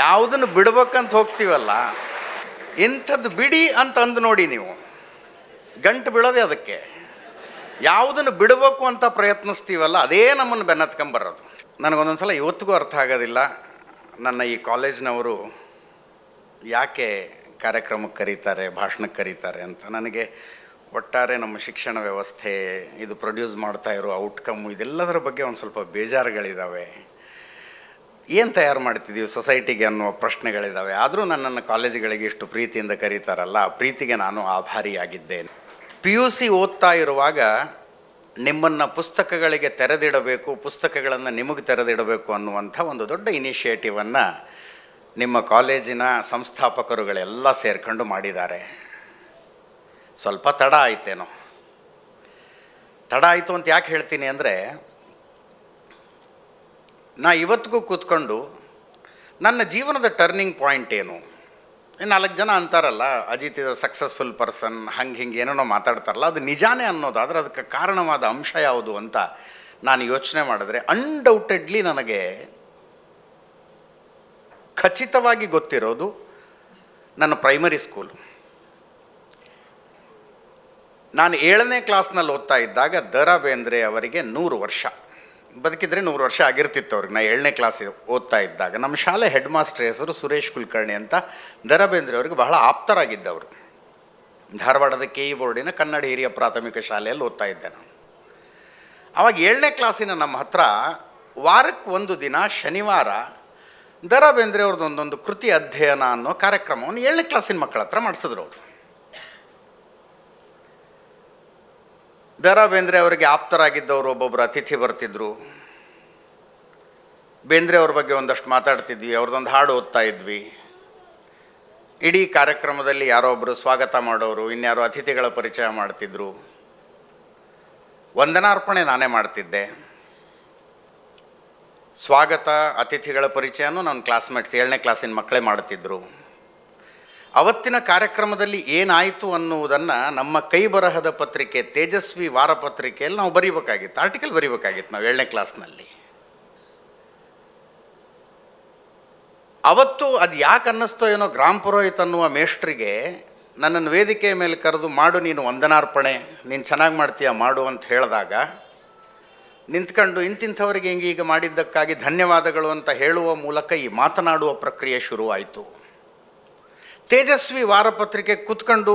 ಯಾವುದನ್ನು ಬಿಡ್ಬೇಕಂತ ಹೋಗ್ತೀವಲ್ಲ, ಇಂಥದ್ದು ಬಿಡಿ ಅಂತ ಅಂದು ನೋಡಿ ನೀವು, ಗಂಟು ಬೀಳೋದೆ ಅದಕ್ಕೆ. ಯಾವುದನ್ನು ಬಿಡಬೇಕು ಅಂತ ಪ್ರಯತ್ನಿಸ್ತೀವಲ್ಲ, ಅದೇ ನಮ್ಮನ್ನು ಬೆನ್ನತ್ಕೊಂಬರೋದು. ನನಗೊಂದೊಂದು ಸಲ ಇವತ್ತಿಗೂ ಅರ್ಥ ಆಗೋದಿಲ್ಲ, ನನ್ನ ಈ ಕಾಲೇಜ್ನವರು ಯಾಕೆ ಕಾರ್ಯಕ್ರಮಕ್ಕೆ ಕರೀತಾರೆ, ಭಾಷಣಕ್ಕೆ ಕರೀತಾರೆ ಅಂತ. ನನಗೆ ಒಟ್ಟಾರೆ ನಮ್ಮ ಶಿಕ್ಷಣ ವ್ಯವಸ್ಥೆ, ಇದು ಪ್ರೊಡ್ಯೂಸ್ ಮಾಡ್ತಾ ಇರೋ ಔಟ್ಕಮ್ಮು, ಇದೆಲ್ಲದರ ಬಗ್ಗೆ ಒಂದು ಸ್ವಲ್ಪ ಬೇಜಾರುಗಳಿದ್ದಾವೆ. ಏನು ತಯಾರು ಮಾಡ್ತಿದ್ದೀವಿ ಸೊಸೈಟಿಗೆ ಅನ್ನುವ ಪ್ರಶ್ನೆಗಳಿದ್ದಾವೆ. ಆದರೂ ನನ್ನನ್ನು ಕಾಲೇಜುಗಳಿಗೆ ಇಷ್ಟು ಪ್ರೀತಿಯಿಂದ ಕರೀತಾರಲ್ಲ, ಆ ಪ್ರೀತಿಗೆ ನಾನು ಆಭಾರಿಯಾಗಿದ್ದೇನೆ. PUC ಓದ್ತಾ ಇರುವಾಗ ನಿಮ್ಮನ್ನು ಪುಸ್ತಕಗಳಿಗೆ ತೆರೆದಿಡಬೇಕು, ಪುಸ್ತಕಗಳನ್ನು ನಿಮಗೆ ತೆರೆದಿಡಬೇಕು ಅನ್ನುವಂಥ ಒಂದು ದೊಡ್ಡ ಇನಿಷಿಯೇಟಿವನ್ನು ನಿಮ್ಮ ಕಾಲೇಜಿನ ಸಂಸ್ಥಾಪಕರುಗಳೆಲ್ಲ ಸೇರ್ಕೊಂಡು ಮಾಡಿದ್ದಾರೆ. ಸ್ವಲ್ಪ ತಡ ಆಯಿತೇನೋ. ತಡ ಆಯಿತು ಅಂತ ಯಾಕೆ ಹೇಳ್ತೀನಿ ಅಂದರೆ, ನಾ ಇವತ್ತಿಗೂ ಕೂತ್ಕೊಂಡು ನನ್ನ ಜೀವನದ ಟರ್ನಿಂಗ್ ಪಾಯಿಂಟ್ ಏನು, 4 ಜನ ಅಂತಾರಲ್ಲ Ajith is a successful person, ಹಿಂಗೆ ಏನೇನೋ ಮಾತಾಡ್ತಾರಲ್ಲ, ಅದು ನಿಜಾನೇ ಅನ್ನೋದಾದರೆ ಅದಕ್ಕೆ ಕಾರಣವಾದ ಅಂಶ ಯಾವುದು ಅಂತ ನಾನು ಯೋಚನೆ ಮಾಡಿದ್ರೆ, ಅನ್ಡೌಟೆಡ್ಲಿ ನನಗೆ ಖಚಿತವಾಗಿ ಗೊತ್ತಿರೋದು ನನ್ನ ಪ್ರೈಮರಿ ಸ್ಕೂಲು. ನಾನು 7ನೇ ಕ್ಲಾಸ್ನಲ್ಲಿ ಓದ್ತಾ ಇದ್ದಾಗ ದ.ರಾ ಬೇಂದ್ರೆ ಅವರಿಗೆ 100 ವರ್ಷ, ಬದುಕಿದ್ರೆ 100 ವರ್ಷ ಆಗಿರ್ತಿತ್ತು ಅವ್ರಿಗೆ. ನಾನು 7ನೇ ಕ್ಲಾಸ್ ಓದ್ತಾ ಇದ್ದಾಗ ನಮ್ಮ ಶಾಲೆ ಹೆಡ್ ಮಾಸ್ಟರ್ ಹೆಸರು ಸುರೇಶ್ ಕುಲಕರ್ಣಿ ಅಂತ. ದ.ರಾ ಬೇಂದ್ರೆ ಅವರಿಗೆ ಬಹಳ ಆಪ್ತರಾಗಿದ್ದವರು. ಧಾರವಾಡದ KE ಬೋರ್ಡಿನ ಕನ್ನಡ ಹಿರಿಯ ಪ್ರಾಥಮಿಕ ಶಾಲೆಯಲ್ಲಿ ಓದ್ತಾ ಇದ್ದೆ ನಾನು. ಆವಾಗ 7ನೇ ಕ್ಲಾಸಿನ ನಮ್ಮ ಹತ್ರ ವಾರಕ್ಕೆ ಒಂದು ದಿನ ಶನಿವಾರ ದ.ರಾ ಬೇಂದ್ರೆ ಅವ್ರದ್ದು ಒಂದೊಂದು ಕೃತಿ ಅಧ್ಯಯನ ಅನ್ನೋ ಕಾರ್ಯಕ್ರಮವನ್ನು 7ನೇ ಕ್ಲಾಸಿನ ಮಕ್ಕಳ ಹತ್ರ ಮಾಡಿಸಿದ್ರು ಅವರು. ದ.ರಾ ಬೇಂದ್ರೆ ಅವರಿಗೆ ಆಪ್ತರಾಗಿದ್ದವರು ಒಬ್ಬೊಬ್ಬರು ಅತಿಥಿ ಬರ್ತಿದ್ರು. ಬೇಂದ್ರೆ ಅವ್ರ ಬಗ್ಗೆ ಒಂದಷ್ಟು ಮಾತಾಡ್ತಿದ್ವಿ, ಅವ್ರದ್ದೊಂದು ಹಾಡು ಓದ್ತಾ ಇದ್ವಿ. ಇಡೀ ಕಾರ್ಯಕ್ರಮದಲ್ಲಿ ಯಾರೋ ಒಬ್ಬರು ಸ್ವಾಗತ ಮಾಡೋರು, ಇನ್ಯಾರೋ ಅತಿಥಿಗಳ ಪರಿಚಯ ಮಾಡ್ತಿದ್ರು. ವಂದನಾರ್ಪಣೆ ನಾನೇ ಮಾಡ್ತಿದ್ದೆ. ಸ್ವಾಗತ, ಅತಿಥಿಗಳ ಪರಿಚಯನೂ ನನ್ನ ಕ್ಲಾಸ್ಮೇಟ್ಸ್ 7ನೇ ಕ್ಲಾಸಿನ ಮಕ್ಕಳೇ ಮಾಡ್ತಿದ್ರು. ಅವತ್ತಿನ ಕಾರ್ಯಕ್ರಮದಲ್ಲಿ ಏನಾಯಿತು ಅನ್ನುವುದನ್ನು ನಮ್ಮ ಕೈ ಬರಹದ ಪತ್ರಿಕೆ ತೇಜಸ್ವಿ ವಾರಪತ್ರಿಕೆಯಲ್ಲಿ ನಾವು ಬರೀಬೇಕಾಗಿತ್ತು, ಆರ್ಟಿಕಲ್ ಬರೀಬೇಕಾಗಿತ್ತು ನಾವು 7ನೇ ಕ್ಲಾಸ್ನಲ್ಲಿ. ಅವತ್ತು ಅದು ಯಾಕೆ ಅನ್ನಿಸ್ತೋ ಏನೋ, ಗ್ರಾಮ ಪುರೋಹಿತ್ ಅನ್ನುವ ಮೇಷ್ಟ್ರಿಗೆ ನನ್ನನ್ನು ವೇದಿಕೆಯ ಮೇಲೆ ಕರೆದು ಮಾಡು ನೀನು ವಂದನಾರ್ಪಣೆ, ನೀನು ಚೆನ್ನಾಗಿ ಮಾಡ್ತೀಯ ಮಾಡು ಅಂತ ಹೇಳಿದಾಗ ನಿಂತ್ಕೊಂಡು ಇಂತಿಂಥವರಿಗೆ ಹಿಂಗೀಗ ಮಾಡಿದ್ದಕ್ಕಾಗಿ ಧನ್ಯವಾದಗಳು ಅಂತ ಹೇಳುವ ಮೂಲಕ ಈ ಮಾತನಾಡುವ ಪ್ರಕ್ರಿಯೆ ಶುರುವಾಯಿತು. ತೇಜಸ್ವಿ ವಾರಪತ್ರಿಕೆ ಕೂತ್ಕೊಂಡು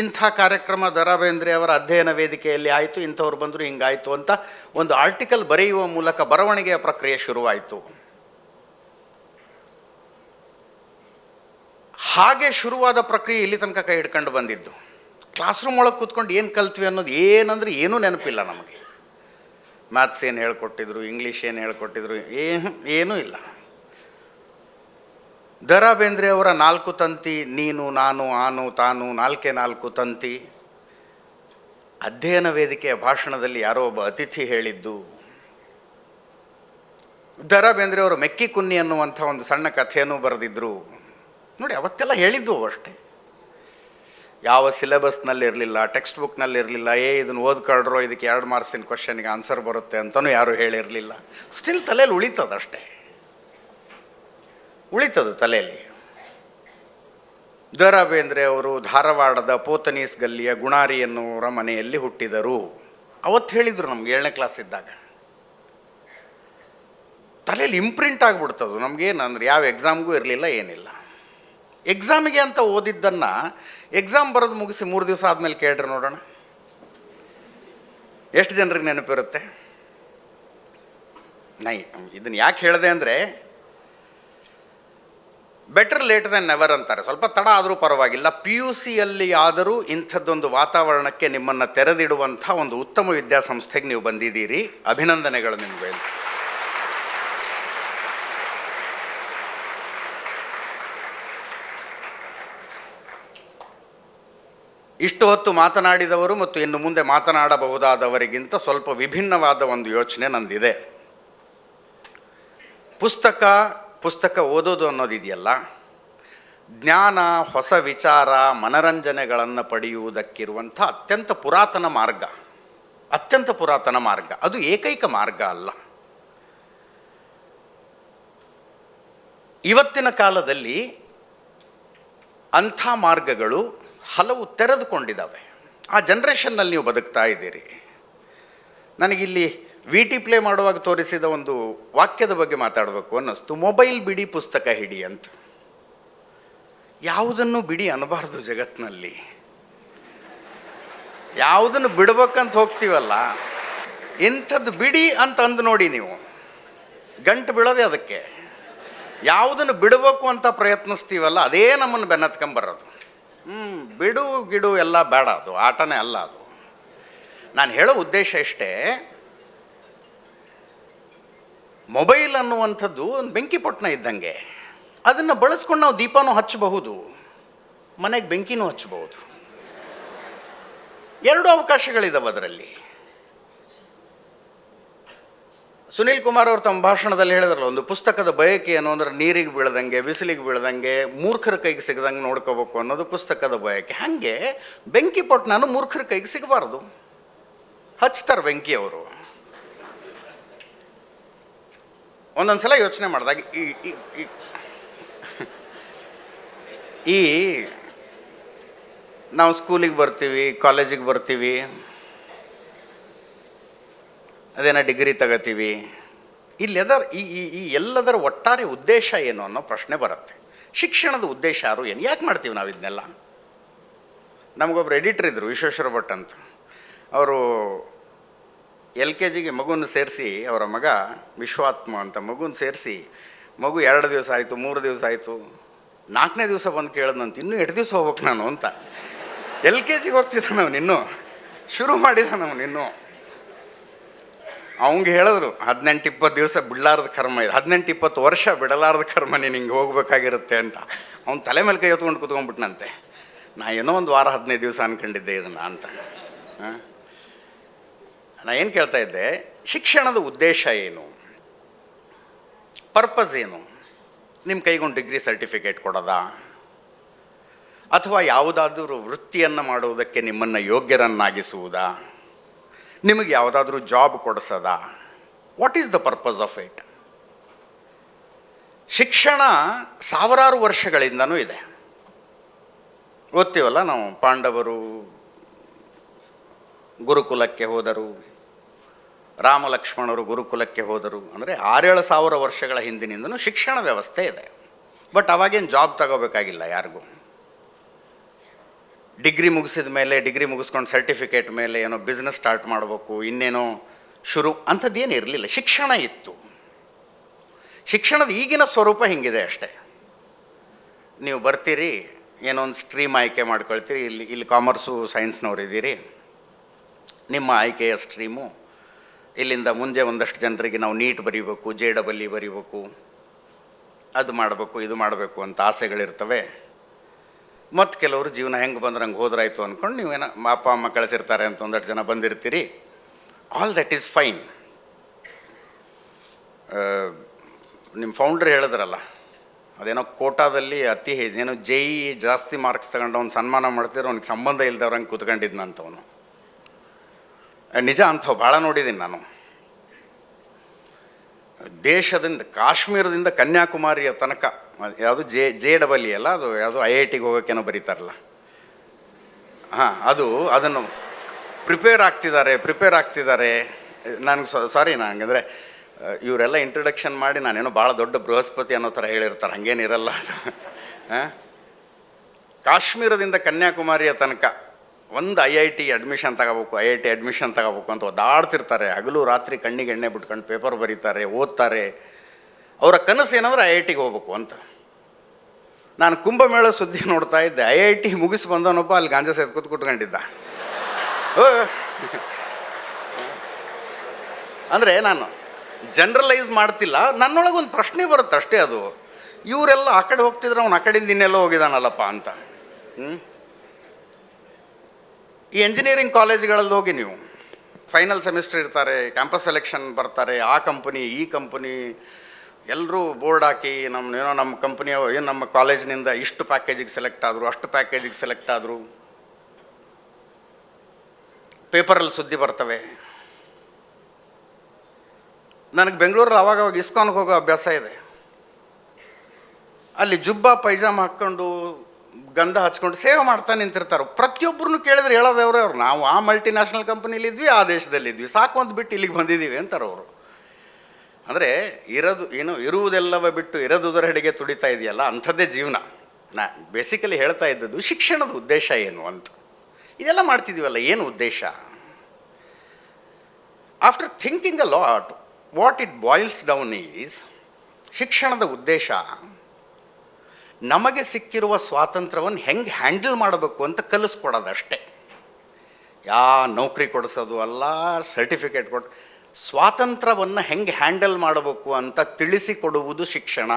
ಇಂಥ ಕಾರ್ಯಕ್ರಮ ದ.ರಾ ಬೇಂದ್ರೆ ಅವರ ಅಧ್ಯಯನ ವೇದಿಕೆಯಲ್ಲಿ ಆಯಿತು, ಇಂಥವ್ರು ಬಂದರು, ಹಿಂಗಾಯಿತು ಅಂತ ಒಂದು ಆರ್ಟಿಕಲ್ ಬರೆಯುವ ಮೂಲಕ ಬರವಣಿಗೆಯ ಪ್ರಕ್ರಿಯೆ ಶುರುವಾಯಿತು. ಹಾಗೆ ಶುರುವಾದ ಪ್ರಕ್ರಿಯೆ ಇಲ್ಲಿ ತನಕ ಕೈ ಹಿಡ್ಕೊಂಡು ಬಂದಿದ್ದು. ಕ್ಲಾಸ್ ರೂಮ್ ಒಳಗೆ ಕೂತ್ಕೊಂಡು ಏನು ಕಲ್ತ್ವಿ ಅನ್ನೋದು ಏನಂದರೆ ಏನೂ ನೆನಪಿಲ್ಲ ನಮಗೆ. ಮ್ಯಾಥ್ಸ್ ಏನು ಹೇಳ್ಕೊಟ್ಟಿದ್ರು, ಇಂಗ್ಲೀಷ್ ಏನು ಹೇಳ್ಕೊಟ್ಟಿದ್ರು, ಏನೂ ಇಲ್ಲ. ದ.ರಾ ಬೇಂದ್ರೆ ಅವರ 4 ತಂತಿ, ನೀನು ನಾನು ಆನು ತಾನು, 4 ತಂತಿ, ಅಧ್ಯಯನ ವೇದಿಕೆಯ ಭಾಷಣದಲ್ಲಿ ಯಾರೋ ಒಬ್ಬ ಅತಿಥಿ ಹೇಳಿದ್ದು. ದ.ರಾ ಬೇಂದ್ರೆ ಅವರು ಮೆಕ್ಕಿ ಕುನ್ನಿ ಅನ್ನುವಂಥ ಒಂದು ಸಣ್ಣ ಕಥೆಯನ್ನು ಬರೆದಿದ್ದರು ನೋಡಿ. ಅವತ್ತೆಲ್ಲ ಹೇಳಿದ್ದು ಅಷ್ಟೇ, ಯಾವ ಸಿಲೆಬಸ್ನಲ್ಲಿರಲಿಲ್ಲ, ಟೆಕ್ಸ್ಟ್ ಬುಕ್ನಲ್ಲಿರಲಿಲ್ಲ. ಇದನ್ನು ಓದ್ಕೊಳ್ರೋ, ಇದಕ್ಕೆ 2 ಮಾರ್ಕ್ಸಿನ ಕ್ವಶನಿಗೆ ಆನ್ಸರ್ ಬರುತ್ತೆ ಅಂತಲೂ ಯಾರೂ ಹೇಳಿರಲಿಲ್ಲ. ಸ್ಟಿಲ್ ತಲೆಯಲ್ಲಿ ಉಳಿತದಷ್ಟೇ, ಉಳಿತದು ತಲೆಯಲ್ಲಿ. ದ.ರಾ ಬೇಂದ್ರೆ ಅವರು ಧಾರವಾಡದ ಪೋತನೀಸ್ ಗಲ್ಲಿಯ ಗುಣಾರಿ ಎನ್ನುವರ ಮನೆಯಲ್ಲಿ ಹುಟ್ಟಿದರು. ಅವತ್ತು ಹೇಳಿದರು ನಮ್ಗೆ 7ನೇ ಕ್ಲಾಸ್ ಇದ್ದಾಗ. ತಲೆಯಲ್ಲಿ ಇಂಪ್ರಿಂಟ್ ಆಗಿಬಿಡ್ತದು ನಮಗೇನಂದ್ರೆ, ಯಾವ ಎಕ್ಸಾಮ್ಗೂ ಇರಲಿಲ್ಲ, ಏನಿಲ್ಲ. ಎಕ್ಸಾಮಿಗೆ ಅಂತ ಓದಿದ್ದನ್ನು ಎಕ್ಸಾಮ್ ಬರೆದು ಮುಗಿಸಿ 3 ದಿವಸ ಆದಮೇಲೆ ಕೇಳ್ರಿ ನೋಡೋಣ, ಎಷ್ಟು ಜನರಿಗೆ ನೆನಪಿರುತ್ತೆ? ಇದನ್ನು ಯಾಕೆ ಹೇಳಿದೆ ಅಂದರೆ, ಬೆಟರ್ ಲೇಟ್ ದೆನ್ ನೆವರ್ ಅಂತಾರೆ. ಸ್ವಲ್ಪ ತಡ ಆದರೂ ಪರವಾಗಿಲ್ಲ. PUCಯಲ್ಲಿ ಆದರೂ ಇಂಥದ್ದೊಂದು ವಾತಾವರಣಕ್ಕೆ ನಿಮ್ಮನ್ನು ತೆರೆದಿಡುವಂಥ ಒಂದು ಉತ್ತಮ ವಿದ್ಯಾಸಂಸ್ಥೆಗೆ ನೀವು ಬಂದಿದ್ದೀರಿ. ಅಭಿನಂದನೆಗಳು ನಿಮಗೆ. ಇಷ್ಟು ಹೊತ್ತು ಮಾತನಾಡಿದವರು ಮತ್ತು ಇನ್ನು ಮುಂದೆ ಮಾತನಾಡಬಹುದಾದವರಿಗಿಂತ ಸ್ವಲ್ಪ ವಿಭಿನ್ನವಾದ ಒಂದು ಯೋಚನೆ ನಂದಿದೆ. ಪುಸ್ತಕ ಓದೋದು ಅನ್ನೋದಿದೆಯಲ್ಲ, ಜ್ಞಾನ, ಹೊಸ ವಿಚಾರ, ಮನರಂಜನೆಗಳನ್ನು ಪಡೆಯುವುದಕ್ಕಿರುವಂಥ ಅತ್ಯಂತ ಪುರಾತನ ಮಾರ್ಗ. ಅದು ಏಕೈಕ ಮಾರ್ಗ ಅಲ್ಲ. ಇವತ್ತಿನ ಕಾಲದಲ್ಲಿ ಅಂಥ ಮಾರ್ಗಗಳು ಹಲವು ತೆರೆದುಕೊಂಡಿದ್ದಾವೆ. ಆ ಜನ್ರೇಷನ್ನಲ್ಲಿ ನೀವು ಬದುಕ್ತಾ ಇದ್ದೀರಿ. ನನಗಿಲ್ಲಿ ವಿ ಟಿ ಪ್ಲೇ ಮಾಡುವಾಗ ತೋರಿಸಿದ ಒಂದು ವಾಕ್ಯದ ಬಗ್ಗೆ ಮಾತಾಡಬೇಕು ಅನ್ನಿಸ್ತು. ಮೊಬೈಲ್ ಬಿಡಿ, ಪುಸ್ತಕ ಹಿಡಿ ಅಂತ. ಯಾವುದನ್ನು ಬಿಡಿ ಅನ್ನಬಾರ್ದು ಜಗತ್ತಿನಲ್ಲಿ. ಯಾವುದನ್ನು ಬಿಡ್ಬೇಕಂತ ಹೋಗ್ತೀವಲ್ಲ, ಇಂಥದ್ದು ಬಿಡಿ ಅಂತ ಅಂದು ನೋಡಿ ನೀವು, ಗಂಟು ಬೀಳೋದೆ ಅದಕ್ಕೆ. ಯಾವುದನ್ನು ಬಿಡಬೇಕು ಅಂತ ಪ್ರಯತ್ನಿಸ್ತೀವಲ್ಲ, ಅದೇ ನಮ್ಮನ್ನು ಬೆನ್ನತ್ಕೊಂಬರೋದು. ಬಿಡು ಗಿಡು ಎಲ್ಲ ಬೇಡ, ಅದು ಆಟನೇ ಅಲ್ಲ ಅದು. ನಾನು ಹೇಳೋ ಉದ್ದೇಶ ಇಷ್ಟೇ, ಮೊಬೈಲ್ ಅನ್ನುವಂಥದ್ದು ಒಂದು ಬೆಂಕಿ ಪೊಟ್ಟಣ ಇದ್ದಂಗೆ. ಅದನ್ನು ಬಳಸ್ಕೊಂಡು ನಾವು ದೀಪನೂ ಹಚ್ಚಬಹುದು, ಮನೆಗೆ ಬೆಂಕಿನೂ ಹಚ್ಚಬಹುದು. ಎರಡು ಅವಕಾಶಗಳಿದ್ದಾವೆ ಅದರಲ್ಲಿ. ಸುನೀಲ್ ಕುಮಾರ್ ಅವರು ತಮ್ಮ ಭಾಷಣದಲ್ಲಿ ಹೇಳಿದ್ರಲ್ಲ, ಒಂದು ಪುಸ್ತಕದ ಬಯಕೆ ಏನು ಅಂದರೆ ನೀರಿಗೆ ಬೀಳದಂಗೆ, ಬಿಸಿಲಿಗೆ ಬೀಳದಂಗೆ, ಮೂರ್ಖರ ಕೈಗೆ ಸಿಗದಂಗೆ ನೋಡ್ಕೋಬೇಕು ಅನ್ನೋದು ಪುಸ್ತಕದ ಬಯಕೆ. ಹಾಗೆ ಬೆಂಕಿ ಪೊಟ್ಟಣನು ಮೂರ್ಖರ ಕೈಗೆ ಸಿಗಬಾರ್ದು. ಹಚ್ತಾರೆ ಬೆಂಕಿ ಅವರು. ಒಂದೊಂದು ಸಲ ಯೋಚನೆ ಮಾಡಿದಾಗ ಈ ನಾವು ಸ್ಕೂಲಿಗೆ ಬರ್ತೀವಿ, ಕಾಲೇಜಿಗೆ ಬರ್ತೀವಿ, ಅದೇನೋ ಡಿಗ್ರಿ ತಗೋತೀವಿ. ಇಲ್ಲಿ ಈ ಎಲ್ಲದರ ಒಟ್ಟಾರೆ ಉದ್ದೇಶ ಏನು ಅನ್ನೋ ಪ್ರಶ್ನೆ ಬರುತ್ತೆ. ಶಿಕ್ಷಣದ ಉದ್ದೇಶ ಏನು, ಯಾಕೆ ಮಾಡ್ತೀವಿ ನಾವು ಇದನ್ನೆಲ್ಲ? ನಮಗೊಬ್ಬರು ಎಡಿಟ್ರ್ ಇದ್ದರು, ವಿಶ್ವೇಶ್ವರ ಭಟ್ ಅಂತ. ಅವರು LKGಗೆ ಮಗುವನ್ನು ಸೇರಿಸಿ, ಅವರ ಮಗ ವಿಶ್ವಾತ್ಮ ಅಂತ ಮಗುನ ಸೇರಿಸಿ, ಮಗು 2 ದಿವಸ ಆಯಿತು, 3 ದಿವಸ ಆಯಿತು, 4ನೇ ದಿವಸ ಬಂದು ಕೇಳಿದಂತ, ಇನ್ನೂ 2 ದಿವಸ ಹೋಗ್ಬೇಕು ನಾನು ಅಂತ. LKGಗೆ ಹೋಗ್ತಿದ್ದ ನಾವು, ಇನ್ನೂ ಶುರು ಮಾಡಿದ ನಾವು ಇನ್ನೂ. ಅವಂಗೆ ಹೇಳಿದ್ರು 18-20 ದಿವಸ ಬಿಡಲಾರ್ದ ಕರ್ಮ ಇದೆ, 18-20 ವರ್ಷ ಬಿಡಲಾರ್ದ ಕರ್ಮ, ನೀನು ಹಿಂಗೆ ಹೋಗ್ಬೇಕಾಗಿರುತ್ತೆ ಅಂತ. ಅವ್ನು ತಲೆ ಮೇಲೆ ಕೈ ಹೊತ್ಕೊಂಡು ಕೂತ್ಕೊಂಡ್ಬಿಟ್ನಂತೆ. ನಾ ಏನೋ ಒಂದು ವಾರ 15 ದಿವಸ ಅಂದ್ಕೊಂಡಿದ್ದೆ ಇದನ್ನು ಅಂತ. ನಾ ಏನು ಕೇಳ್ತಾ ಇದ್ದೆ, ಶಿಕ್ಷಣದ ಉದ್ದೇಶ ಏನು, ಪರ್ಪಸ್ ಏನು? ನಿಮ್ಮ ಕೈಗೊಂಡು ಡಿಗ್ರಿ ಸರ್ಟಿಫಿಕೇಟ್ ಕೊಡೋದಾ, ಅಥವಾ ಯಾವುದಾದ್ರೂ ವೃತ್ತಿಯನ್ನು ಮಾಡುವುದಕ್ಕೆ ನಿಮ್ಮನ್ನು ಯೋಗ್ಯರನ್ನಾಗಿಸುವುದಾ, ನಿಮಗೆ ಯಾವುದಾದ್ರೂ ಜಾಬ್ ಕೊಡಿಸೋದಾ? What is the purpose of it? ಶಿಕ್ಷಣ ಸಾವಿರಾರು ವರ್ಷಗಳಿಂದನೂ ಇದೆ. ಓದ್ತೀವಲ್ಲ ನಾವು, ಪಾಂಡವರು ಗುರುಕುಲಕ್ಕೆ ಹೋದರು, ರಾಮ ಲಕ್ಷ್ಮಣರು ಗುರುಕುಲಕ್ಕೆ ಹೋದರು. ಅಂದರೆ 6-7 ಸಾವಿರ ವರ್ಷಗಳ ಹಿಂದಿನಿಂದನೂ ಶಿಕ್ಷಣ ವ್ಯವಸ್ಥೆ ಇದೆ. ಬಟ್ ಅವಾಗೇನು ಜಾಬ್ ತಗೋಬೇಕಾಗಿಲ್ಲ ಯಾರಿಗೂ. ಡಿಗ್ರಿ ಮುಗಿಸಿದ ಮೇಲೆ, ಡಿಗ್ರಿ ಮುಗಿಸ್ಕೊಂಡು ಸರ್ಟಿಫಿಕೇಟ್ ಮೇಲೆ ಏನೋ ಬಿಸ್ನೆಸ್ ಸ್ಟಾರ್ಟ್ ಮಾಡಬೇಕು, ಇನ್ನೇನೋ ಶುರು ಅಂಥದ್ದೇನು ಇರಲಿಲ್ಲ. ಶಿಕ್ಷಣ ಇತ್ತು. ಶಿಕ್ಷಣದ ಈಗಿನ ಸ್ವರೂಪ ಹಿಂಗಿದೆ ಅಷ್ಟೇ. ನೀವು ಬರ್ತೀರಿ, ಏನೋ ಒಂದು ಸ್ಟ್ರೀಮ್ ಆಯ್ಕೆ ಮಾಡ್ಕೊಳ್ತೀರಿ. ಇಲ್ಲಿ ಕಾಮರ್ಸು ಸೈನ್ಸ್ನವ್ರು ಇದ್ದೀರಿ, ನಿಮ್ಮ ಆಯ್ಕೆಯ ಸ್ಟ್ರೀಮು. ಇಲ್ಲಿಂದ ಮುಂದೆ ಒಂದಷ್ಟು ಜನರಿಗೆ ನಾವು ನೀಟ್ ಬರೀಬೇಕು, JEE ಬರೀಬೇಕು, ಅದು ಮಾಡಬೇಕು, ಇದು ಮಾಡಬೇಕು ಅಂತ ಆಸೆಗಳಿರ್ತವೆ. ಮತ್ತು ಕೆಲವರು ಜೀವನ ಹೆಂಗೆ ಬಂದ್ರೆ ಹಂಗೆ ಹೋದ್ರಾಯ್ತು ಅಂದ್ಕೊಂಡು ನೀವೇನೋ ಅಪ್ಪ ಅಮ್ಮ ಕಳಿಸಿರ್ತಾರೆ ಅಂತ ಒಂದಷ್ಟು ಜನ ಬಂದಿರ್ತೀರಿ. All that is fine. ನಿಮ್ಮ ಫೌಂಡ್ರ್ ಹೇಳಿದ್ರಲ್ಲ, ಅದೇನೋ ಕೋಟಾದಲ್ಲಿ ಏನೋ JEE ಜಾಸ್ತಿ ಮಾರ್ಕ್ಸ್ ತಗೊಂಡು ಅವ್ನು ಸನ್ಮಾನ ಮಾಡ್ತಿರೋ, ಅವ್ನಿಗೆ ಸಂಬಂಧ ಇಲ್ದವ್ರಂಗೆ ಕೂತ್ಕೊಂಡಿದ್ನಂತವನು. ನಿಜ, ಅಂಥವು ಭಾಳ ನೋಡಿದ್ದೀನಿ ನಾನು. ದೇಶದಿಂದ ಕಾಶ್ಮೀರದಿಂದ ಕನ್ಯಾಕುಮಾರಿಯ ತನಕ, ಯಾವುದು JEE ಅಲ್ಲ, ಅದು ಯಾವುದು IITಗೆ ಹೋಗೋಕ್ಕೇನೋ ಬರೀತಾರಲ್ಲ, ಅದನ್ನು ಪ್ರಿಪೇರ್ ಆಗ್ತಿದ್ದಾರೆ. ನನಗೆ ಸಾರಿ, ಹಂಗಂದರೆ ಇವರೆಲ್ಲ ಇಂಟ್ರಡಕ್ಷನ್ ಮಾಡಿ ನಾನೇನೋ ಭಾಳ ದೊಡ್ಡ ಬೃಹಸ್ಪತಿ ಅನ್ನೋ ಥರ ಹೇಳಿರ್ತಾರೆ, ಹಾಗೇನಿರಲ್ಲ. ಕಾಶ್ಮೀರದಿಂದ ಕನ್ಯಾಕುಮಾರಿಯ ತನಕ ಒಂದು IIT ಅಡ್ಮಿಷನ್ ತಗೋಬೇಕು ಅಂತ ಒದ್ದಾಡ್ತಿರ್ತಾರೆ. ಹಗಲು ರಾತ್ರಿ ಕಣ್ಣಿಗೆ ಎಣ್ಣೆ ಬಿಟ್ಕೊಂಡು ಪೇಪರ್ ಬರೀತಾರೆ, ಓದ್ತಾರೆ. ಅವರ ಕನಸು ಏನಂದ್ರೆ IITಗೆ ಹೋಗ್ಬೇಕು ಅಂತ. ನಾನು ಕುಂಭಮೇಳ ಸುದ್ದಿ ನೋಡ್ತಾ ಇದ್ದೆ. IIT ಮುಗಿಸಿ ಬಂದವನೊಬ್ಬ ಅಲ್ಲಿ ಗಾಂಜಾ ಸೇದ್ ಕೂತ್ಕೊಂಡಿದ್ದ. ಅಂದರೆ ನಾನು ಜನರಲೈಸ್ ಮಾಡ್ತಿಲ್ಲ, ನನ್ನೊಳಗೊಂದು ಪ್ರಶ್ನೆ ಬರುತ್ತೆ ಅಷ್ಟೇ. ಅದು ಇವರೆಲ್ಲ ಆ ಕಡೆ ಹೋಗ್ತಿದ್ರೆ ಅವ್ನು ಆ ಕಡೆಯಿಂದ ಇನ್ನೆಲ್ಲ ಹೋಗಿದಾನಲ್ಲಪ್ಪ ಅಂತ. ಈ ಎಂಜಿನಿಯರಿಂಗ್ ಕಾಲೇಜ್ಗಳಲ್ಲಿ ಹೋಗಿ ನೀವು, ಫೈನಲ್ ಸೆಮಿಸ್ಟರ್ ಇರ್ತಾರೆ, ಕ್ಯಾಂಪಸ್ ಸೆಲೆಕ್ಷನ್ ಬರ್ತಾರೆ, ಆ ಕಂಪನಿ ಈ ಕಂಪನಿ ಎಲ್ಲರೂ ಬೋರ್ಡ್ ಹಾಕಿ ನಮ್ಮ ಕಂಪನಿಯ ಏನು ನಮ್ಮ ಕಾಲೇಜಿನಿಂದ ಇಷ್ಟು ಪ್ಯಾಕೇಜಿಗೆ ಸೆಲೆಕ್ಟ್ ಆದರು, ಅಷ್ಟು ಪ್ಯಾಕೇಜಿಗೆ ಸೆಲೆಕ್ಟ್ ಆದರು, ಪೇಪರಲ್ಲಿ ಸುದ್ದಿ ಬರ್ತವೆ. ನನಗೆ ಬೆಂಗಳೂರಲ್ಲಿ ಅವಾಗ ಇಸ್ಕಾನ್ಗೆ ಹೋಗೋ ಅಭ್ಯಾಸ ಇದೆ. ಅಲ್ಲಿ ಜುಬ್ಬ ಪೈಜಾಮ ಹಾಕ್ಕೊಂಡು ಗಂಧ ಹಚ್ಕೊಂಡು ಸೇವೆ ಮಾಡ್ತಾ ನಿಂತಿರ್ತಾರೆ. ಪ್ರತಿಯೊಬ್ಬರನ್ನು ಕೇಳಿದ್ರೆ ಹೇಳೋದವ್ರೆ ಅವ್ರು, ನಾವು ಆ ಮಲ್ಟಿನ್ಯಾಷನಲ್ ಕಂಪ್ನಿಲಿದ್ವಿ, ಆ ದೇಶದಲ್ಲಿದ್ವಿ, ಸಾಕು ಅಂತ ಬಿಟ್ಟು ಇಲ್ಲಿಗೆ ಬಂದಿದ್ದೀವಿ ಅಂತಾರೆ ಅವರು. ಅಂದರೆ ಇರುವುದೆಲ್ಲವ ಬಿಟ್ಟು ಇರದುದರಡೆಗೆ ತುಡಿತಾ ಇದೆಯಲ್ಲ, ಅಂಥದ್ದೇ ಜೀವನ. ನಾ ಬೇಸಿಕಲಿ ಹೇಳ್ತಾ ಇದ್ದದ್ದು ಶಿಕ್ಷಣದ ಉದ್ದೇಶ ಏನು ಅಂತ. ಇದೆಲ್ಲ ಮಾಡ್ತಿದ್ದೀವಲ್ಲ, ಏನು ಉದ್ದೇಶ? After thinking a lot, what it boils down is, ಶಿಕ್ಷಣದ ಉದ್ದೇಶ ನಮಗೆ ಸಿಕ್ಕಿರುವ ಸ್ವಾತಂತ್ರ್ಯವನ್ನು ಹೆಂಗೆ ಹ್ಯಾಂಡಲ್ ಮಾಡಬೇಕು ಅಂತ ಕಲಿಸ್ಕೊಡೋದಷ್ಟೇ. ನೌಕರಿ ಕೊಡಿಸೋದು ಅಲ್ಲ, ಸರ್ಟಿಫಿಕೇಟ್ ಕೊಟ್ಟು ಸ್ವಾತಂತ್ರ್ಯವನ್ನು ಹೆಂಗೆ ಹ್ಯಾಂಡಲ್ ಮಾಡಬೇಕು ಅಂತ ತಿಳಿಸಿಕೊಡುವುದು ಶಿಕ್ಷಣ.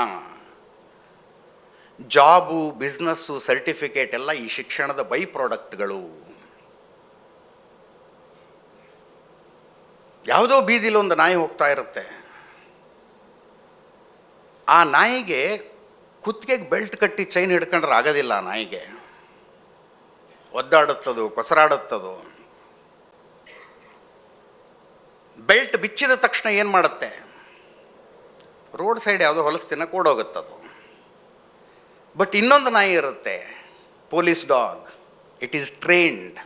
ಜಾಬು, ಬಿಸ್ನೆಸ್ಸು, ಸರ್ಟಿಫಿಕೇಟ್ ಎಲ್ಲ ಈ ಶಿಕ್ಷಣದ ಬೈ ಪ್ರಾಡಕ್ಟ್ಗಳು. ಯಾವುದೋ ಬೀದಿಲಿ ಒಂದು ನಾಯಿ ಹೋಗ್ತಾ ಇರುತ್ತೆ, ಆ ನಾಯಿಗೆ ಕುತ್ತಿಗೆಗೆ ಬೆಲ್ಟ್ ಕಟ್ಟಿ ಚೈನ್ ಹಿಡ್ಕೊಂಡ್ರೆ ಆಗೋದಿಲ್ಲ. ಆ ನಾಯಿಗೆ ಒದ್ದಾಡುತ್ತದು, ಕೊಸರಾಡುತ್ತದು. ಬೆಲ್ಟ್ ಬಿಚ್ಚಿದ ತಕ್ಷಣ ಏನು ಮಾಡುತ್ತೆ? ರೋಡ್ ಸೈಡ್ ಯಾವುದೋ ಹೊಲಸು ತಿನ್ನಕ್ಕೆ ಓಡೋಗುತ್ತದು. ಬಟ್ ಇನ್ನೊಂದು ನಾಯಿ ಇರುತ್ತೆ, police dog. It is trained.